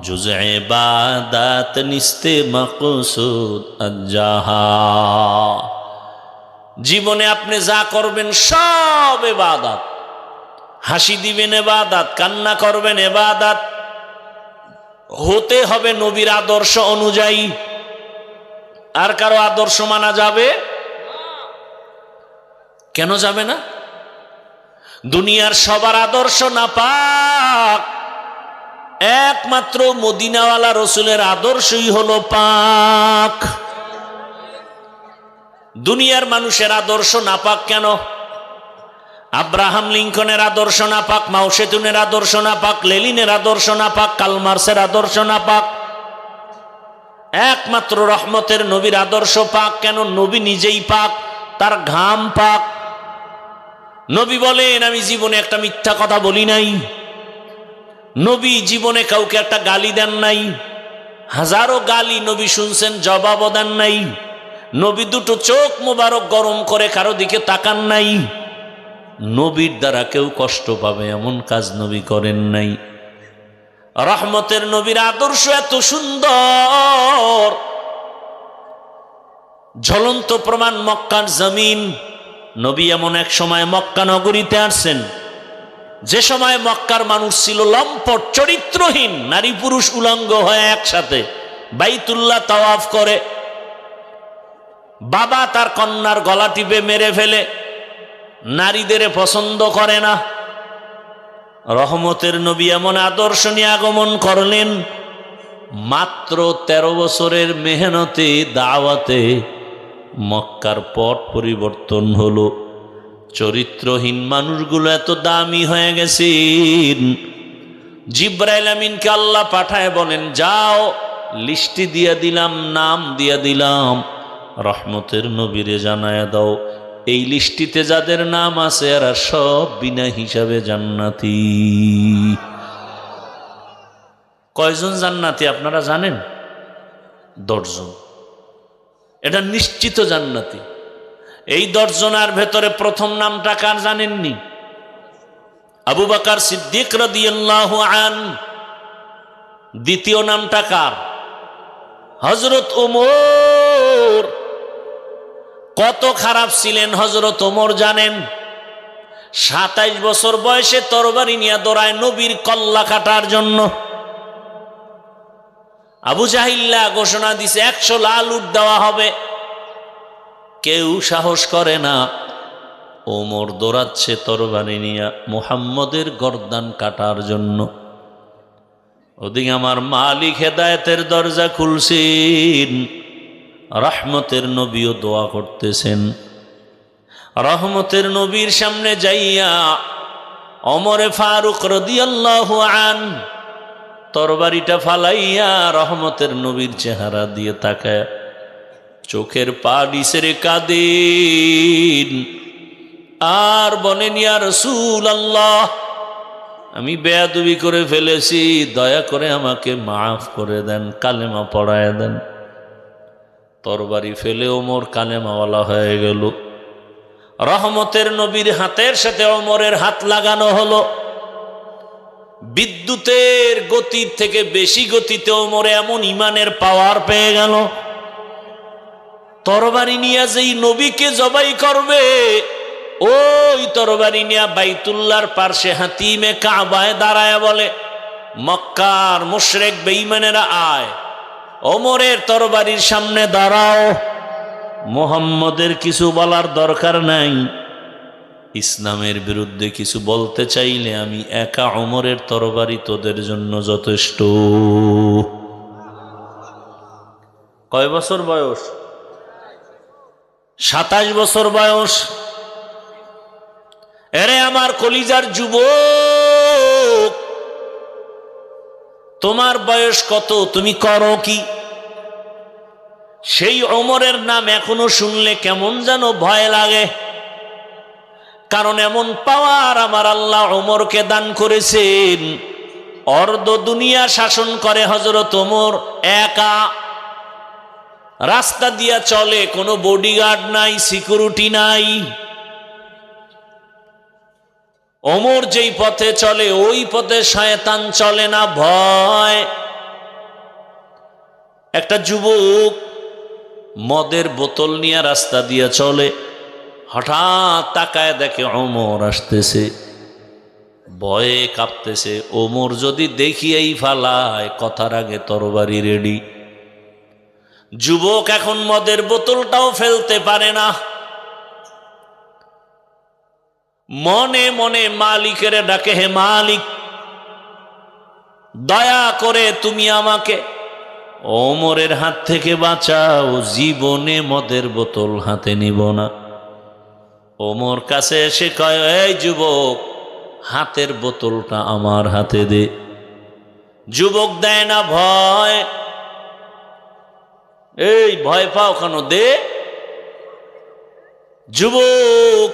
জুজ ইবাদত নিস্তে মাকসুদ আজ্জাহা। জীবনে আপনি যা করবেন সব ইবাদত। হাসি দিবেন ইবাদত, কান্না করবেন ইবাদত, হতে হবে নবীর আদর্শ অনুযায়ী। আর কারো আদর্শ মানা যাবে? কেন যাবে না? দুনিয়ার সবার আদর্শ নাপাক, একমাত্র মদিনাওয়ালা রসুলের আদর্শই হলো পাক। দুনিয়ার মানুষের আদর্শ নাপাক কেন? আব্রাহাম লিঙ্কনের আদর্শ নাপাক, মাও সেতুনের আদর্শ নাপাক, লেনিনের আদর্শ নাপাক, কালমার্সের আদর্শ নাপাক। একমাত্র রহমতের নবীর আদর্শ পাক। কেন? নবী নিজেই পাক, তার ঘাম পাক। নবী বলেন আমি জীবনে একটা মিথ্যা কথা বলি নাই। নবী জীবনে কাউকে একটা গালি দেন নাই। হাজারো গালি নবী শুনছেন, জবাবও দেন নাই। নবী দুটো চোখ মোবারক গরম করে কারো দিকে তাকান নাই। নবীর দ্বারা কেউ কষ্ট পাবে এমন কাজ নবী করেন নাই। রহমতের নবীর আদর্শ এত সুন্দর, ঝলন্ত প্রমাণ মক্কার জমিন। নবী এমন এক সময় মক্কা নগরীতে আসছেন, যে সময় মক্কার মানুষ ছিল লম্পট, চরিত্রহীন, নারী পুরুষ উলঙ্গ হয়ে একসাথে বাইতুল্লাহ তাওয়াফ করে। বাবা তার কন্যার গলা টিপে মেরে ফেলে, নারীদের পছন্দ করে না। রহমতের নবী এমন আদর্শ নিয়ে আগমন করলেন, মাত্র 13 বছরের মেহনতে দাওয়াতে মক্কার পট পরিবর্তন হলো। চরিত্রহীন মানুষগুলো এত দামি হয়ে গেছেন, জিব্রাইল আমিনকে আল্লাহ পাঠায় বলেন যাও, লিস্টি দিয়া দিলাম, নাম দিয়া দিলাম, রহমতের নবীরে জানায়া দাও এই লিস্টিতে যাদের নাম আছে এরা সব বিনা হিসাবে জান্নাতি। কয়জন জান্নাতি আপনারা জানেন? 10 জন। এটা নিশ্চিত জান্নাতি। এই 10 জনের ভেতরে প্রথম নামটা কার জানেননি? আবু বকর সিদ্দিক রাদিয়াল্লাহু আনহু। দ্বিতীয় নামটা কার? হযরত ওমর। কত খারাপ ছিলেন হযরত ওমর জানেন? 27 বছর বয়সে তরবারি নিয়ে দৌড়ায় নবীর কল্লা কাটার জন্য। আবু জাহিল্লা ঘোষণা দিছে 100 লাল উট দেওয়া হবে, কেউ সাহস করে না। ওমর দৌড়াচ্ছে তরবারি নিয়ে মুহাম্মদের গর্দান কাটার জন্য। ওদিকে আমার মালিক হেদায়েতের দরজা খুলছেন, রহমতের নবীও দোয়া করতেছেন। রহমতের নবীর সামনে যাইয়া ওমরে ফারুক রাদিয়াল্লাহু আনহু তরবারিটা ফালাইয়া রহমতের নবীর চেহারা দিয়ে তাকায় চোখের পানি ছেড়ে কাঁদেন আর বলেন, ইয়া রাসূলুল্লাহ, আমি বেয়াদবি করে ফেলেছি, দয়া করে আমাকে মাফ করে দেন, কালেমা পড়ায় দেন। তরবারি ফেলে ওমর কালেমাওয়ালা হয়ে গেল। রহমতের নবীর হাতের সাথে ওমরের হাত লাগানো হলো। বিদ্যুতের গতির থেকে বেশি গতিতে ওমরে এমন ইমানের পাওয়ার পেয়ে গেল, তরবারি নিয়ে যেই নবীকে জবাই করবে ওই তরবারি নিয়ে বাইতুল্লাহর পার্শ্বে হাতিমে কাবায় দাঁড়ায় বলে, মক্কার মুশরিক বেঈমানেরা আয়, ওমরের তরবারির সামনে দাঁড়াও। মুহাম্মদের কিছু বলার দরকার নাই। ইসলামের বিরুদ্ধে কিছু বলতে চাইলে আমি একা ওমরের তরবারি তোদের জন্য যথেষ্ট। কয় বছর বয়স? 27 বছর বয়স। এরে আমার কলিজার যুবক, তোমার বয়স কত? তুমি করো কি? সেই ওমরের নাম এখনো শুনলে কেমন যেন ভয় লাগে, কারণ এমন পাওয়ার আমার আল্লাহ ওমরকে দান করেছেন। অর্ধ দুনিয়া শাসন করে হযরত ওমর একা। রাস্তা দিয়া চলে, কোনো বডিগার্ড নাই, সিকিউরিটি নাই। ওমর যেই পথে চলে ওই পথে শয়তান চলে না, ভয়। একটা যুবক মদের বোতল নিয়ে রাস্তা দিয়ে চলে, হঠাৎ তাকায় দেখে ওমর আসতেছে, ভয়ে কাঁপতেছে। ওমর যদি দেখিয়েই ফালায়, কথার আগে তরবারি রেডি। যুবক এখন মদের বোতলটাও ফেলতে পারে না, মনে মনে মালিকের ডাকে, হে মালিক, দয়া করে তুমি আমাকে ওমরের হাত থেকে বাঁচাও, জীবনে মদের বোতল হাতে নিব না। ওমর কাছে এসে কয়, এই যুবক, হাতের বোতলটা আমার হাতে দে। যুবক দেয় না, ভয়। এই ভয় পাও কেন? দে। যুবক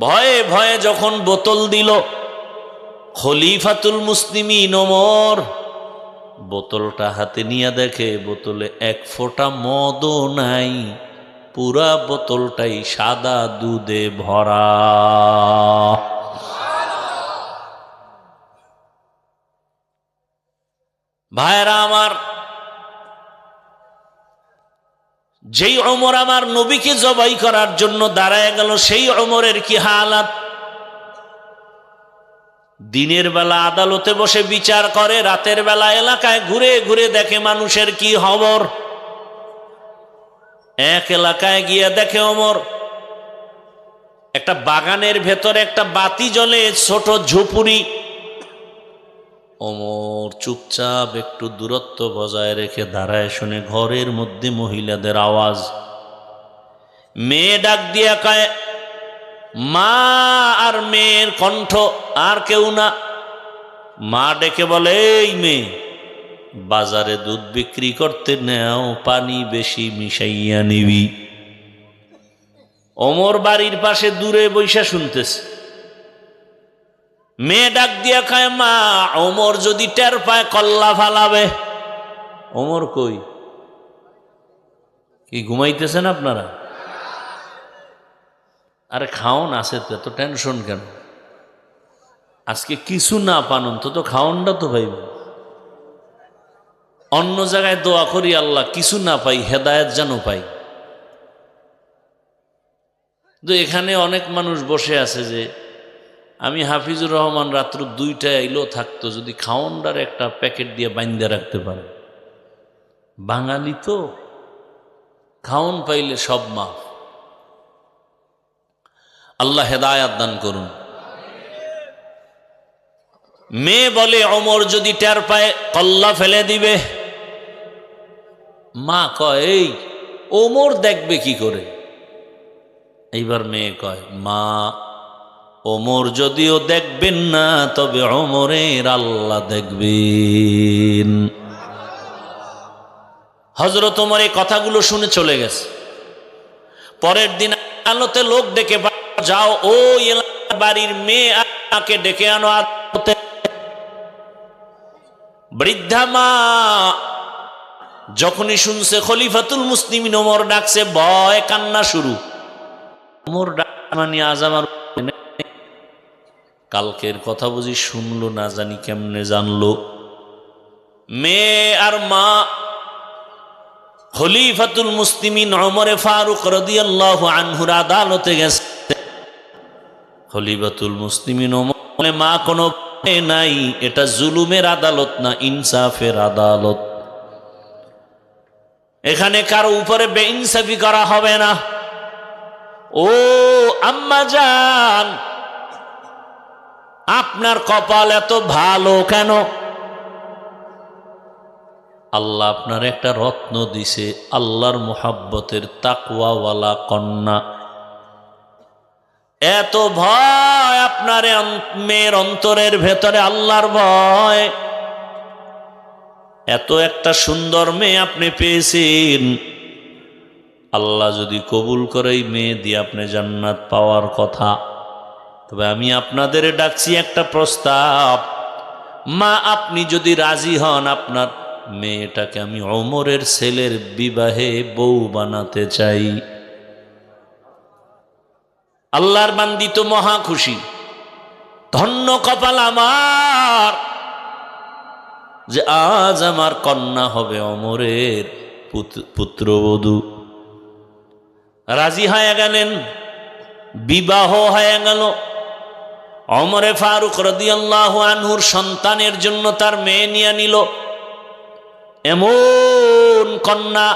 ভয়ে ভয়ে যখন বোতল দিল, খলিফাতুল মুসলিমিন ওমর বোতলটা হাতে নিয়ে দেখে বোতলে এক ফোঁটা মদও নাই, পুরা বোতলটাই সাদা দুধে ভরা। ভাইরা আমার, যেই ওমর আমার নবীকে জবাই করার জন্য দাঁড়ায় গেল, সেই ওমরের কি হালাত! দিনের বেলা আদালতে বসে বিচার করে, রাতের বেলা এলাকায় ঘুরে ঘুরে দেখে মানুষের কি খবর। এক এলাকায় গিয়ে দেখে ওমর একটা বাগানের ভেতরে একটা বাতি জ্বলে, ছোট ঝুপুরি। ওমর চুপচাপ একটু দূরত্ব বজায় রেখে দাঁড়ায়, শুনে ঘরের মধ্যে মহিলাদের আওয়াজ। মেয়ে ডাক দিয়া কয়, মা, আর মেয়ের কণ্ঠ, আর কেউ না। মা ডেকে বলে, এই মেয়ে, বাজারে দুধ বিক্রি করতে নেও, পানি বেশি মিশাইয়া নিবি। ওমর বাড়ির পাশে দূরে বৈশা শুনতেছে। মেয়ে ডাক দিয়া কয়, মা, ওমর যদি টের পায় কল্লা ফালাবে। ওমর কই? কি ঘুমাইতেছেন আপনারা? আরে খাওন আছে তো, এত টেনশন কেন? আজকে কিছু না পান অন্তত খাওনটা তো পাইব। অন্য জায়গায় দোয়া করি, আল্লাহ কিছু না পাই, হেদায়েত যেন পাই। তো এখানে অনেক মানুষ বসে আছে যে, আমি হাফিজুর রহমান রাত্র 2টায় আইলেও থাকতো, যদি খাওনটার একটা প্যাকেট দিয়ে বাইন্দা রাখতে পারে। বাঙালি তো, খাওন পাইলে সব মাফ। আল্লাহ হেদায়াত দান করুন। মেয়ে বলে, ওমর যদি টের পায় কল্লা ফেলে দিবে। মা কয়, এই ওমর দেখবে কি করে? এইবার মেয়ে কয়, মা, ওমর যদিও দেখবেন না, তবে ওমরের আল্লাহ দেখবেন। হযরত ওমর এই কথাগুলো শুনে চলে গেছে। পরের দিন আদালতে লোক ডেকে, যাও ওই এলাকার বাড়ির মেয়ে আকে ডেকে আনো আদালতে। বৃদ্ধা মা যখনই শুনছে খলিফাতুল মুসলিমিন ওমর ডাকছে, ভয় কান্না শুরু। ওমর ডাক মানে আজ আমার কালকের কথা বুঝি শুনলো, না জানি কেমনে জানলো। মেয়ে আর মা খলিফাতুল মুসলিমিন ওমর ফারুক রাদিয়াল্লাহু আনহুর আদালতে গেছে। খলিফাতুল মুসলিমিন ওমর, মা কোনো নাই, এটা জুলুমের আদালত না, ইনসাফের আদালত। এখানে কারো উপরে বেইনসাফি করা হবে না। ও আম্মা জান, আপনার কপাল এত ভালো কেন? আল্লাহ আপনার একটা রত্ন দিছে, আল্লাহর মুহাব্বতের তাকওয়াওয়ালা কন্যা। এত ভয় আপনার মেয়ের অন্তরের ভেতরে, আল্লাহর ভয়। এত একটা সুন্দর মেয়ে আপনি পেয়েছেন, আল্লাহ যদি কবুল করে এই মেয়ে দিয়ে আপনি জান্নাত পাওয়ার কথা। তবে আমি আপনাদের ডাকছি একটা প্রস্তাব, মা আপনি যদি রাজি হন, আপনার মেয়েটাকে আমি ওমরের ছেলের বিবাহে বউ বানাতে চাই। আল্লাহর বান্দি তো মহা খুশি, ধন্য কপাল আমার যে আজ আমার কন্যা হবে ওমরের পুত্রবধূ। রাজি হয়ে গেলেন, বিবাহ হয়ে গেল। ওমরে ফারুক রাদিয়াল্লাহু আনহুর সন্তানের জন্য তার মেয়ে নিয়ে নিল। এমন কন্যা,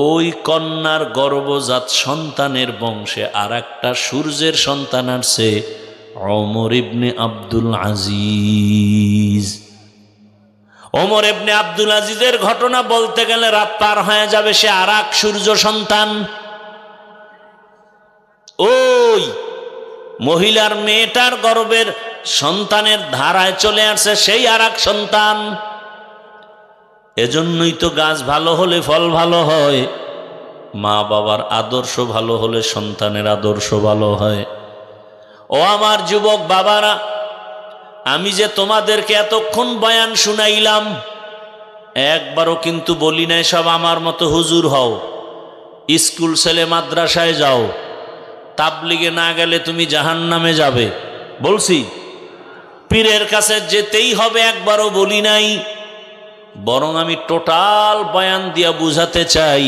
ওই কন্যার গর্ভজাত সন্তানের বংশে আর একটা সূর্যের সন্তান আসছে, ওমর ইবনে আব্দুল আজিজ। ওমর ইবনে আব্দুল আজিজের ঘটনা বলতে গেলে রাত পার হয়ে যাবে। সে আর এক সূর্য সন্তান। ওই মহিলার মেয়েটার গর্ভের সন্তানের ধারায় চলে আসছে সেই আর এক সন্তান। এজন্যই তো গাছ ভালো হলে ফল ভালো হয়, মা বাবার আদর্শ ভালো হলে সন্তানের আদর্শ ভালো হয়। ও আমার যুবক বাবারা, আমি যে তোমাদেরকে এতক্ষণ বয়ান শুনাইলাম, একবারও কিন্তু বলি নাই সব আমার মতো হুজুর হও, স্কুল ছেলে মাদ্রাসায় যাও, তাবলিগে না গেলে তুমি জাহান্নামে যাবে। বলছি পীরের কাছে যেতেই হবে, একবারও বলি নাই। বরং আমি টোটাল বয়ান দিয়া বুঝাতে চাই,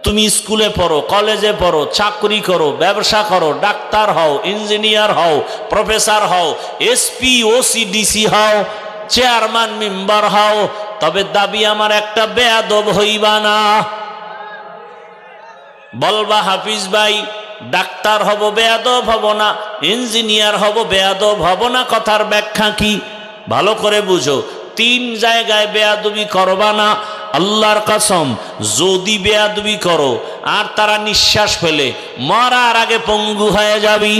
তুমি স্কুলে পড়ো, কলেজে পড়ো, চাকরি করো, ব্যবসা করো, ডাক্তার হও, ইঞ্জিনিয়ার হও, প্রফেসর হও, এসপি ওসি ডিসি হও, চেয়ারম্যান মেম্বার হও, তবে দাবি আমার একটা, বেয়াদব হইবা না। বলবা হাফিজ ভাই ডাক্তার হব, বেয়াদব হব না, ইঞ্জিনিয়ার হব, বেয়াদব হব না। কথার ব্যাখ্যা কি ভালো করে বুঝো। 3 জায়গায় বেয়াদবি করবা না। আল্লাহর কসম, যদি বেয়াদবি করো আর তারা নিঃশ্বাস ফেলে মরার আগে পঙ্গু হয়ে যাবি।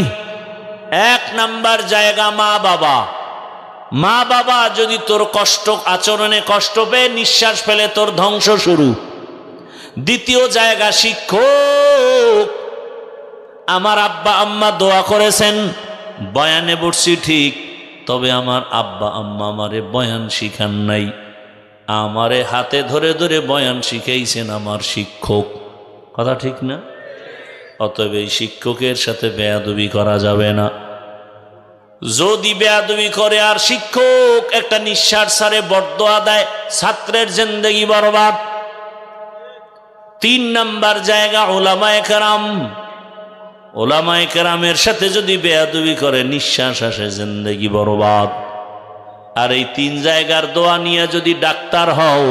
1 নাম্বার জায়গা মা বাবা। মা বাবা যদি তোর আচরণে কষ্ট পেয়ে নিঃশ্বাস ফেলে, তোর ধ্বংস শুরু। 2য় জায়গা শিক্ষক। আমার আব্বা আম্মা দোয়া করেছেন, বয়ানে বসছি ঠিক, তবে আমার আব্বা আম্মা আমারে বয়ান শিখান নাই, আমারে হাতে ধরে ধরে বয়ান শিখাইছেন আমার শিক্ষক। কথা ঠিক না? অতএব এই শিক্ষকের সাথে বেয়াদবি করা যাবে না। যদি বেয়াদবি করে আর শিক্ষক একটা নিঃশ্বাস ছাড়ে বরদোয়া দেয়, ছাত্রের জিন্দেগি বরবাদ। 3 নাম্বার জায়গা উলামায়ে কেরাম। উলামায়ে কেরামের সাথে যদি বেয়াদবি করে, নিঃশ্বাস আসে, জিন্দেগি বরবাদ। আর এই 3 জায়গার দোয়া নিয়ে যদি ডাক্তার হও,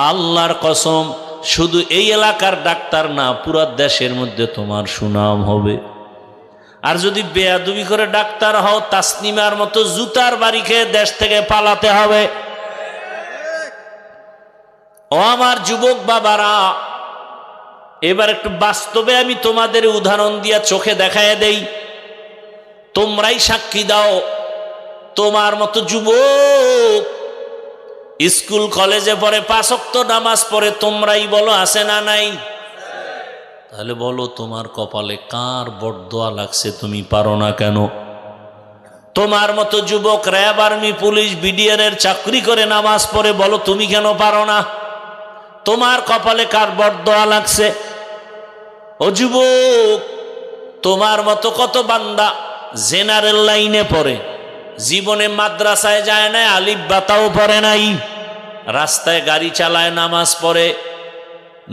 আল্লাহর কসম শুধু এই এলাকার ডাক্তার না, পুরা দেশের মধ্যে তোমার সুনাম হবে। আর যদি বেয়াদবি করে ডাক্তার হও, তাসনিমার মতো জুতার বাড়ি খেয়ে দেশ থেকে পালাতে হবে। ও আমার যুবক বাবারা, এবার একটু বাস্তবে আমি তোমাদের উদাহরণ দিয়া চোখে দেখায় দেই, তোমরাই সাক্ষী দাও। তোমার মতো যুবক স্কুল কলেজে পড়ে, 5 ওয়াক্ত নামাজ পড়ে, তোমরাই বলো আছে না নাই? তাহলে বলো তোমার কপালে কার বরদোয়া লাগছে, তুমি পারো না কেন? তোমার মতো যুবক র্যাব, আর্মি, পুলিশ, বিডিআর এর চাকরি করে নামাজ পড়ে, বলো তুমি কেন পারো না? তোমার কপালে কার বরদোয়া লাগছে? ও যুবক, তোমার মতো কত বান্দা জেনারেল লাইনে পড়ে, জীবনে মাদ্রাসায় যায় না, আলিফ বাতাও পড়ে নাই, রাস্তায় গাড়ি চালায় নামাজ পড়ে,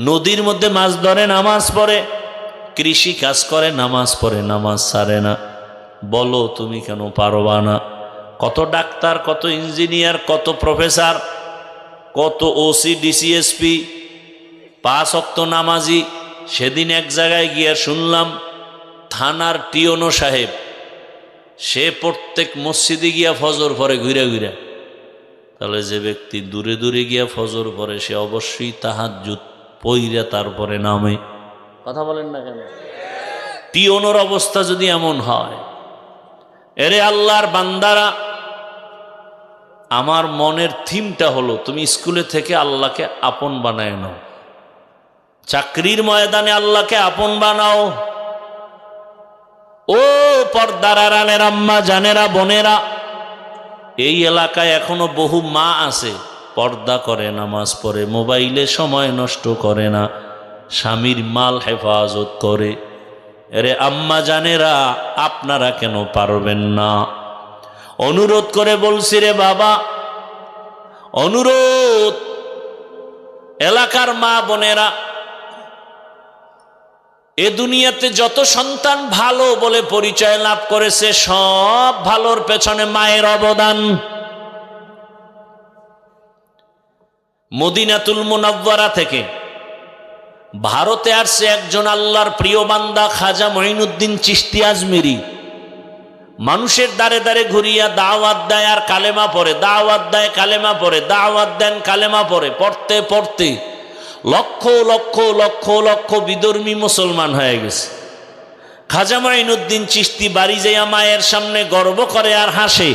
নদীর মধ্যে মাছ ধরে নামাজ পড়ে, কৃষি কাজ করে নামাজ পড়ে, নামাজ ছাড়ে না। বলো তুমি কেন পারবা না? কত ডাক্তার, কত ইঞ্জিনিয়ার, কত প্রফেসর কত ওসি ডিসিএসপি 5 ওয়াক্ত নামাজি। সেদিন এক জায়গায় গিয়া শুনলাম থানার টিওনো সাহেব, সে প্রত্যেক মসজিদে গিয়া ফজর পরে ঘুরে ঘুরে। তাহলে যে ব্যক্তি দূরে দূরে গিয়া ফজর পরে সে অবশ্যই তাহাজ্জুদ পইরা তারপরে নামে। কথা বলেন না কেন? টিওনোর অবস্থা যদি এমন হয়, এরে আল্লাহর বান্দারা, আমার মনের থিমটা হলো তুমি স্কুলে থেকে আল্লাহকে আপন বানায় নাও, চাকরির ময়দানে আল্লাহকে আপন বানাও। ও পর্দার আড়ালের আম্মা জানেরা, বোনেরা, এই এলাকায় এখনো বহু মা আছে পর্দা করে, নামাজ পড়ে, মোবাইলে সময় নষ্ট করে না, স্বামীর মাল হেফাজত করে। এরে আম্মা জানেরা, আপনারা কেন পারবেন না? অনুরোধ করে বলছি রে বাবা, অনুরোধ, এলাকার মা বোনেরা, এ দুনিয়াতে যত সন্তান ভালো বলে পরিচয় লাভ করেছে, সব ভালোর পেছনে মায়ের অবদান। মদিনাতুল মুনাওয়ারা থেকে ভারতে আসছে একজন আল্লাহর প্রিয় বান্দা খাজা মঈনুদ্দিন চিশতি আজমিরি। মানুষের দ্বারে দ্বারে ঘুরিয়া দাওয়াত দেয় আর কালেমা পড়ে, দাওয়াত দেয় কালেমা পড়ে, দাওয়াত দেন কালেমা পড়ে। পড়তে পড়তে লক্ষ লক্ষ লক্ষ লক্ষ বিধর্মী মুসলমান হয়ে গেছে। খাজা মঈনুদ্দিন চিশতি বাড়ি যাইয়া মায়ের সামনে গর্ব করে আর হাসে।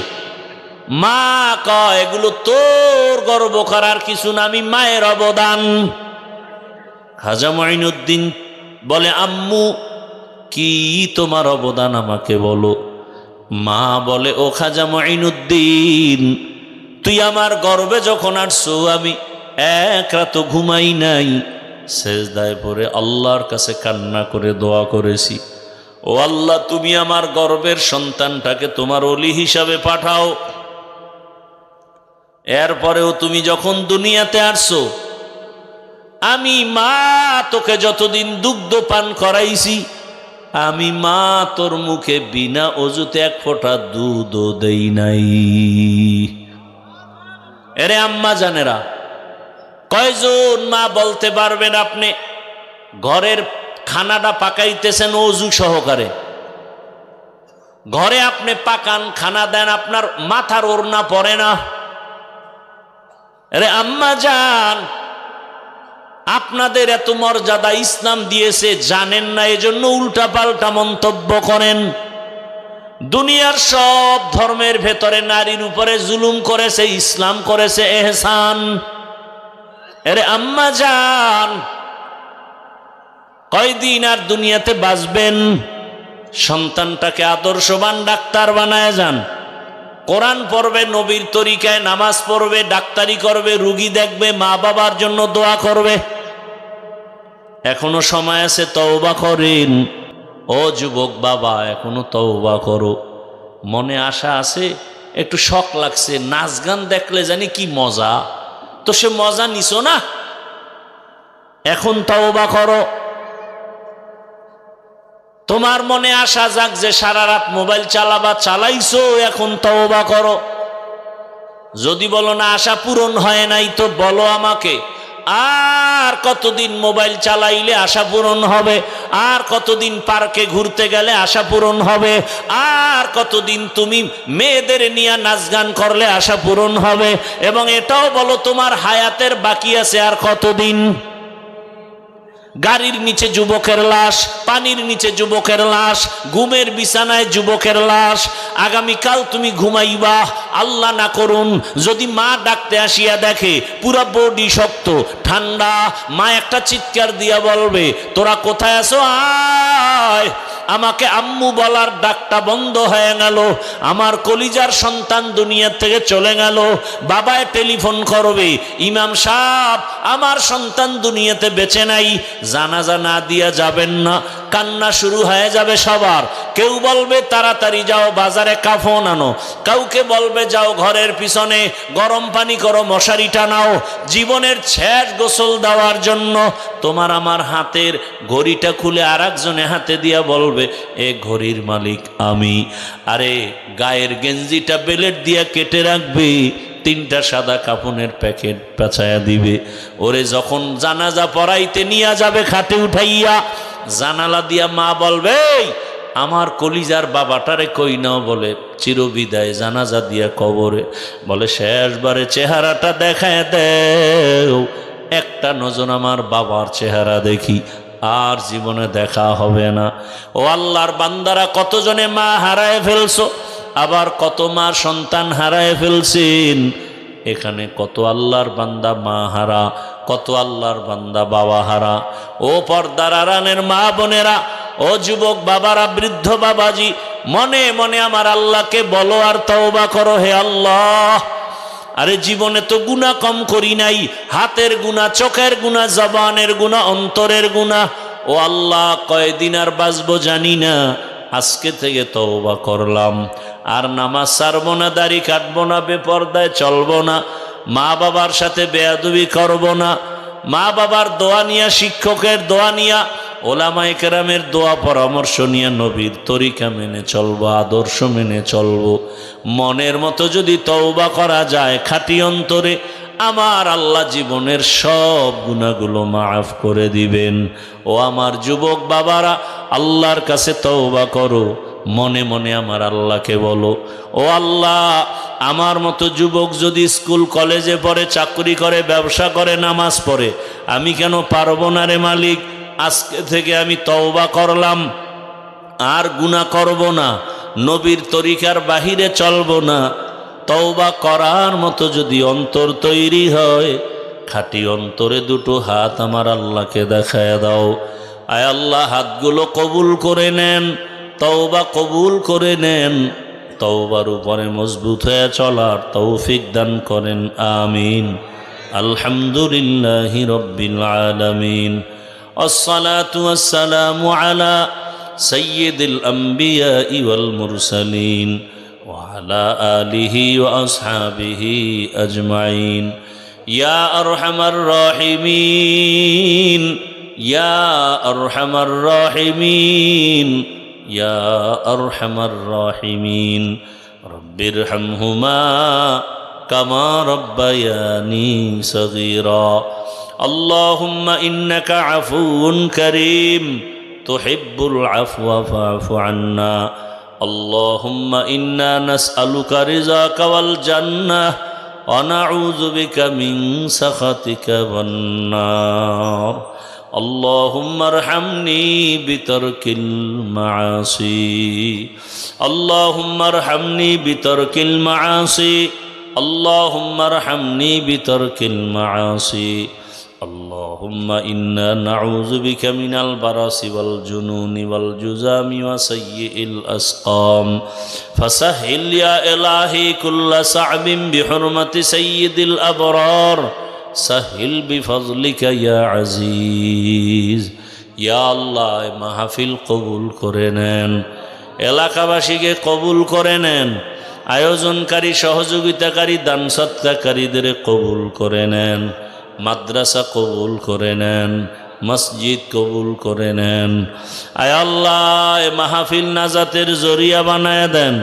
মা কয়, এগুলো তোর গর্ব করার কিছু না, আমি মায়ের অবদান। খাজা মঈনুদ্দিন বলে, আম্মু কি তোমার অবদান আমাকে বলো। মা বলে, ও খাজা মঈনুদ্দিন, তুই আমার গর্বে যখন আসছো, আমি এক রাত ঘুমাই নাই, সেজদায় পড়ে আল্লাহর কাছে কান্না করে দোয়া করেছি, ও আল্লাহ, তুমি আমার গর্বের সন্তানটাকে তোমার ওলি হিসাবে পাঠাও। এরপরেও তুমি যখন দুনিয়াতে আসছো, আমি মা তোকে যতদিন দুগ্ধ পান করাইছি, আমি মা তোর মুখে বিনা অজুতে এক ফোঁটা দুধও দেই নাই। এরে আম্মা জানেরা, কয়জন মা বলতে পারবেন আপনি ঘরের খানাটা পাকাইতেছেন অজু সহকারে? ঘরে আপনি পাকান, খানা দেন, আপনার মাথার ওড়না পড়ে না? আরে আম্মা জান, আপনাদের এত মর্যাদা ইসলাম দিয়েছে জানেন না, এজন্য উল্টা পাল্টা মন্তব্য করেন। দুনিয়ার সব ধর্মের ভেতরে নারীর উপরে জুলুম করেছে, ইসলাম করেছে এহসান। আরে আম্মা জান, কয়দিন আর দুনিয়াতে বাঁচবেন? সন্তানটাকে আদর্শবান ডাক্তার বানায় যান, কোরআন পড়বে, নবীর তরিকায় নামাজ পড়বে, ডাক্তারি করবে, রুগী দেখবে, মা বাবার জন্য দোয়া করবে। এখনো সময় আছে, তওবা করেন। ও যুবক বাবা, এখনো তওবা করো। মনে আশা আছে, একটু শখ লাগছে, নাচ গান দেখলে জানি কি মজা, তো সে মজা নিছো না, এখন তওবা করো। তোমার মনে আশা যাক যে সারা রাত মোবাইল চালাবা, চালাইছো, এখন তওবা করো। যদি বলো না আশা পূরণ হয় নাই, তো বলো আমাকে, আর কতদিন মোবাইল চালাইলে আশা পূরণ হবে? আর কতদিন পার্কে ঘুরতে গেলে আশা পূরণ হবে? আর কতদিন তুমি মেয়েদের নিয়ে নাচ গান করলে আশা পূরণ হবে? এবং এটাও বলো তোমার হায়াতের বাকি আছে আর কতদিন? গাড়ির নিচে যুবকের লাশ, পানির নিচে যুবকের লাশ, ঘুমের বিছানায় যুবকের লাশ। আগামীকাল তুমি ঘুমাইবা, আল্লাহ না করুন যদি মা ডাকতে আসিয়া দেখে পুরা বডি শক্ত ঠান্ডা, মা একটা চিৎকার দিয়া বলবে, তোরা কোথায় আছো, আয়। আমাকে আম্মু বলার ডাকটা বন্ধ হয়ে গেল, আমার কলিজার সন্তান দুনিয়া থেকে চলে গেল। বাবায় টেলিফোন করবে, ইমাম সাহেব আমার সন্তান দুনিয়াতে বেঁচে নাই, জানাজা না দিয়া যাবেন না। কান্না শুরু হয়ে যাবে সবার। কেউ বলবে তাড়াতাড়ি যাও বাজারে কাফন আনো, কাউকে বলবে যাও ঘরের পিছনে গরম পানি করো, মশারি টানাও, জীবনের শেষ গোসল দেওয়ার জন্য। তোমার আমার হাতের ঘড়িটা খুলে আর একজনে হাতে দিয়া বলবে, এ ঘড়ির মালিক আমি। আরে গায়ের গেঞ্জিটা বেলেট দিয়া কেটে রাখবে, 3টা সাদা কাফনের প্যাকেট পেঁচায়া দিবে। ওরে যখন জানাজা পড়াইতে নিয়ে যাবে খাটে উঠাইয়া, জানালা দিয়া মা বলবে, আমার কলিজার বাবাটারে কই নাও, বলে চিরবিদায় জানাজা দিয়া কবরে। বলে শেষবারে চেহারাটা দেখায় দেও, একটা নজর আমার বাবার চেহারা দেখি, আর জীবনে দেখা হবে না। ও আল্লাহর বান্দারা, কতজনে মা হারায় ফেলছো, আবার কত মা সন্তান হারায় ফেলছেন। এখানে কত আল্লাহর বান্দা মা হারা, কত আল্লাহর বান্দা বাবা হারা। ও পর্দার আড়ালের মা বোনেরা, ও যুবক বাবারা, বৃদ্ধ বাবাজি, মনে মনে আমার আল্লাহকে বলো আর তওবা করো, হে আল্লাহ, আরে জীবনে তো গুনাহ কম করি নাই, হাতের গুনাহ, চোখের গুনাহ, জবানের গুনাহ, অন্তরের গুনাহ। ও আল্লাহ, কয়দিন আর বাঁচবো জানি না, আজকে থেকে তওবা করলাম, আর নামাজ ছাড়বো না, দাড়ি কাটবো না, বেপরদায় চলবো না, মা বাবার সাথে বেয়াদবি করবো না, মা বাবার দোয়া নিয়া, শিক্ষকের দোয়া নিয়া, ওলামায়ে কেরামের দোয়া পরামর্শ নিয়ে নবীর তরিকা মেনে চলবো, আদর্শ মেনে চলবো। মনের মতো যদি তওবা করা যায় খাঁটি অন্তরে, আমার আল্লাহ জীবনের সব গুনাহগুলো মাফ করে দিবেন। ও আমার যুবক বাবারা, আল্লাহর কাছে তওবা করো, মনে মনে আমার আল্লাহকে বলো, ও আল্লাহ, আমার মতো যুবক যদি স্কুল কলেজে পড়ে, চাকরি করে, ব্যবসা করে, নামাজ পড়ে, আমি কেন পারবো না রে মালিক? আজকে থেকে আমি তওবা করলাম, আর গুনাহ করব না, নবীর তরিকার বাহিরে চলব না। তওবা করার মতো যদি অন্তর তৈরি হয়, খাঁটি অন্তরে দুটো হাত আমার আল্লাহকে দেখায় দাও। আয় আল্লাহ, হাতগুলো কবুল করে নেন, তওবা কবুল করে নেন, তওবার উপরে মজবুত হয়ে চলার তৌফিক দান করেন, আমিন। আলহামদুলিল্লাহি রাব্বিল আলামিন। الصلاة والسلام على سيد الأنبياء والمرسلين وعلى آله وأصحابه أجمعين يا أرحم الراحمين يا أرحم الراحمين يا أرحم الراحمين رب ارحمهما كما ربياني صغيرا اللهم إنك عفو كريم تحب العفو فاعف عنا اللهم إنا نسألك رضاك والجنة ونعوذ بك من سخطك والنار اللهم ارحمني بترك المعاصي اللهم ارحمني بترك المعاصي اللهم ارحمني بترك المعاصي اللهم إنا نعوذ بك من البرص والجنون والجذام وسيء الأسقام فسهل يا إلهي كل صعب بحرمة سيد الأبرار سهل بفضلك يا عزيز يا الله মাহফিল কবুল করে নেন এলাকাবাসীকে কবুল করে নেন আয়োজনকারী সহযোগিতাকারী দান সৎকারীদের কবুল করে নেন মাদ্রাসা কবুল করে নেন মসজিদ কবুল করে নেন আয় আল্লাহ এ মাহফিল নাজাতের জরিয়া বানায় দেন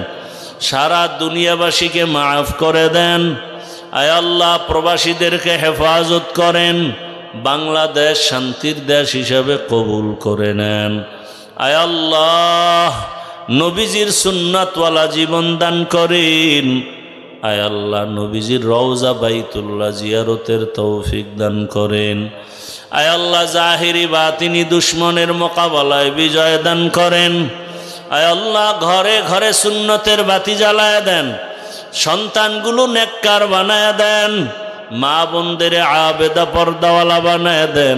সারা দুনিয়াবাসীকে মাফ করে দেন আয় আল্লাহ প্রবাসীদেরকে হেফাজত করেন বাংলাদেশ শান্তির দেশ হিসাবে কবুল করে নেন আয় আল্লাহ নবীজির সুন্নাতওয়ালা জীবন দান করেন আয় আল্লাহ নবীজির রওজা বাইতুল্লাহ জিয়ারতের তৌফিক দান করেন আয় আল্লাহ জাহিরি বাতিনি দুশ্মনের মোকাবেলায় বিজয় দান করেন আয় আল্লাহ ঘরে ঘরে সুন্নতের বাতি জ্বালায় দেন সন্তানগুলো নেককার বানায় দেন মা বোনদের আবেদা পর্দাওয়ালা বানায় দেন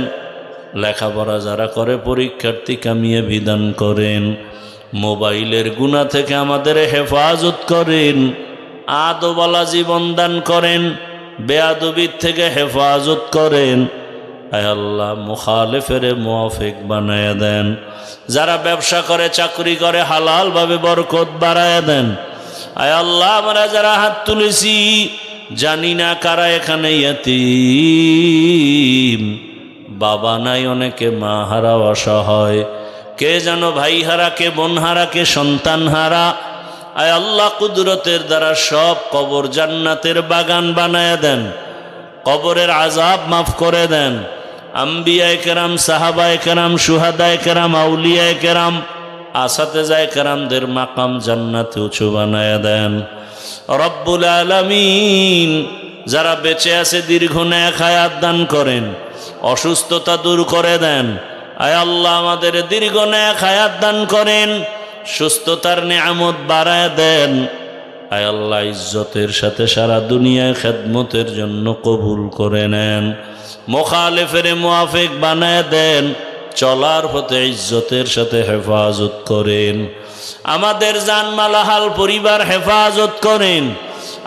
লেখাপড়া যারা করে পরীক্ষার্থী কামিয়ে বিধান করেন মোবাইলের গুনাহ থেকে আমাদের হেফাজত করেন আদবওয়ালা জীবন দান করেন বেয়াদবির থেকে হেফাজত করেন আয় আল্লাহ মুখালিফের মুওয়াফিক বানায় দেন যারা ব্যবসা করে চাকরি করে হালালভাবে বরকত বাড়ায় দেন আয় আল্লাহ আমরা যারা হাত তুলেছি জানি না কারা এখানে ইয়াতীম বাবা নাই অনেকে মা হারা অসহায় কে যেন ভাই হারা কে বোন হারা কে সন্তান হারা আয় আল্লাহ কুদরতের দ্বারা সব কবর জান্নাতের বাগান বানায় দেন, কবরের আযাব মাফ করে দেন। আম্বিয়ায়ে কেরাম, সাহাবায়ে কেরাম, শুহাদায়ে কেরাম, আউলিয়ায়ে কেরাম, আসাতেজায়ে কেরামদের মাকাম জান্নাতে উঁচু বানায় দেন। রব্বুল আলামিন, যারা বেঁচে আছে দীর্ঘ নেক হায়াত দান করেন, অসুস্থতা দূর করে দেন। আয় আল্লাহ আমাদের দীর্ঘ নেক হায়াত দান করেন, সুস্থতার নিয়ামত বাড়ায় দেন। আয় আল্লাহ ইজ্জতের সাথে সারা দুনিয়ায় খেদমতের জন্য কবুল করে নেন। মুখালেফের মুআফিক বানায় দেন, চলার পথে ইজ্জতের সাথে হেফাজত করেন। আমাদের জানমাল হাল পরিবার হেফাজত করেন।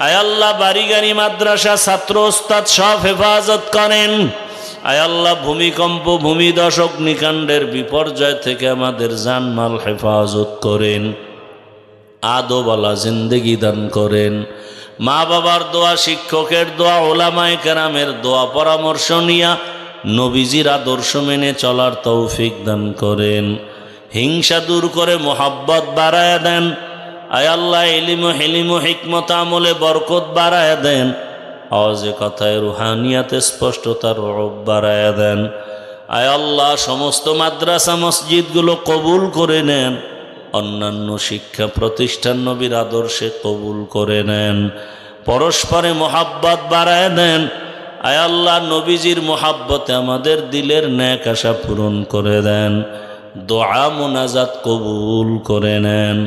আয় আল্লাহ বাড়ি গাড়ি মাদ্রাসা ছাত্র ওস্তাদ সব হেফাজত করেন। আয় আল্লাহ ভূমিকম্প ভূমিধস অগ্নিকাণ্ডের বিপর্যয় থেকে আমাদের জানমাল হেফাজত করেন। আদবওয়ালা জিন্দেগি দান করেন। মা বাবার দোয়া, শিক্ষকের দোয়া, ওলামায়ে কেরামের দোয়া পরামর্শ নিয়া নবীজির আদর্শ মেনে চলার তৌফিক দান করেন। হিংসা দূর করে মোহাব্বত বাড়ায় দেন। আয় আল্লাহ ইলম হিলিম হিকমত আমলে বরকত বাড়ায় দেন। আওয়াজে কথায় রুহানিয়াতে স্পষ্টতার রব বাড়ায় দেন। আয় আল্লাহ সমস্ত মাদ্রাসা মসজিদগুলো কবুল করে নেন। অন্যান্য শিক্ষা প্রতিষ্ঠান নবীর আদর্শে কবুল করে নেন। পরস্পরে মোহাব্বত বাড়ায় দেন। আয় আল্লাহ নবীজির মোহাব্বতে আমাদের দিলের ন্যাক আশা পূরণ করে দেন। দোয়া মুনাজাত কবুল করে নেন।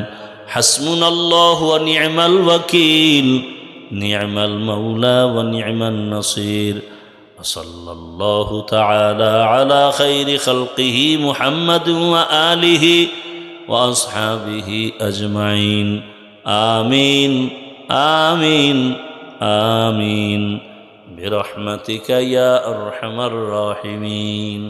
হাসবুনাল্লাহু ওয়া নি'মাল ওয়াকিল, নি'মাল মাওলা ওয়া নি'মান নাসির। সাল্লাল্লাহু তাআলা আলা খাইরি খালকিহি মুহাম্মাদিন ওয়া আলিহি ওয়া আসহাবিহি আজমাইন। আমিন আমিন আমিন বিরহমাতিকা ইয়া আরহামার রাহিমিন।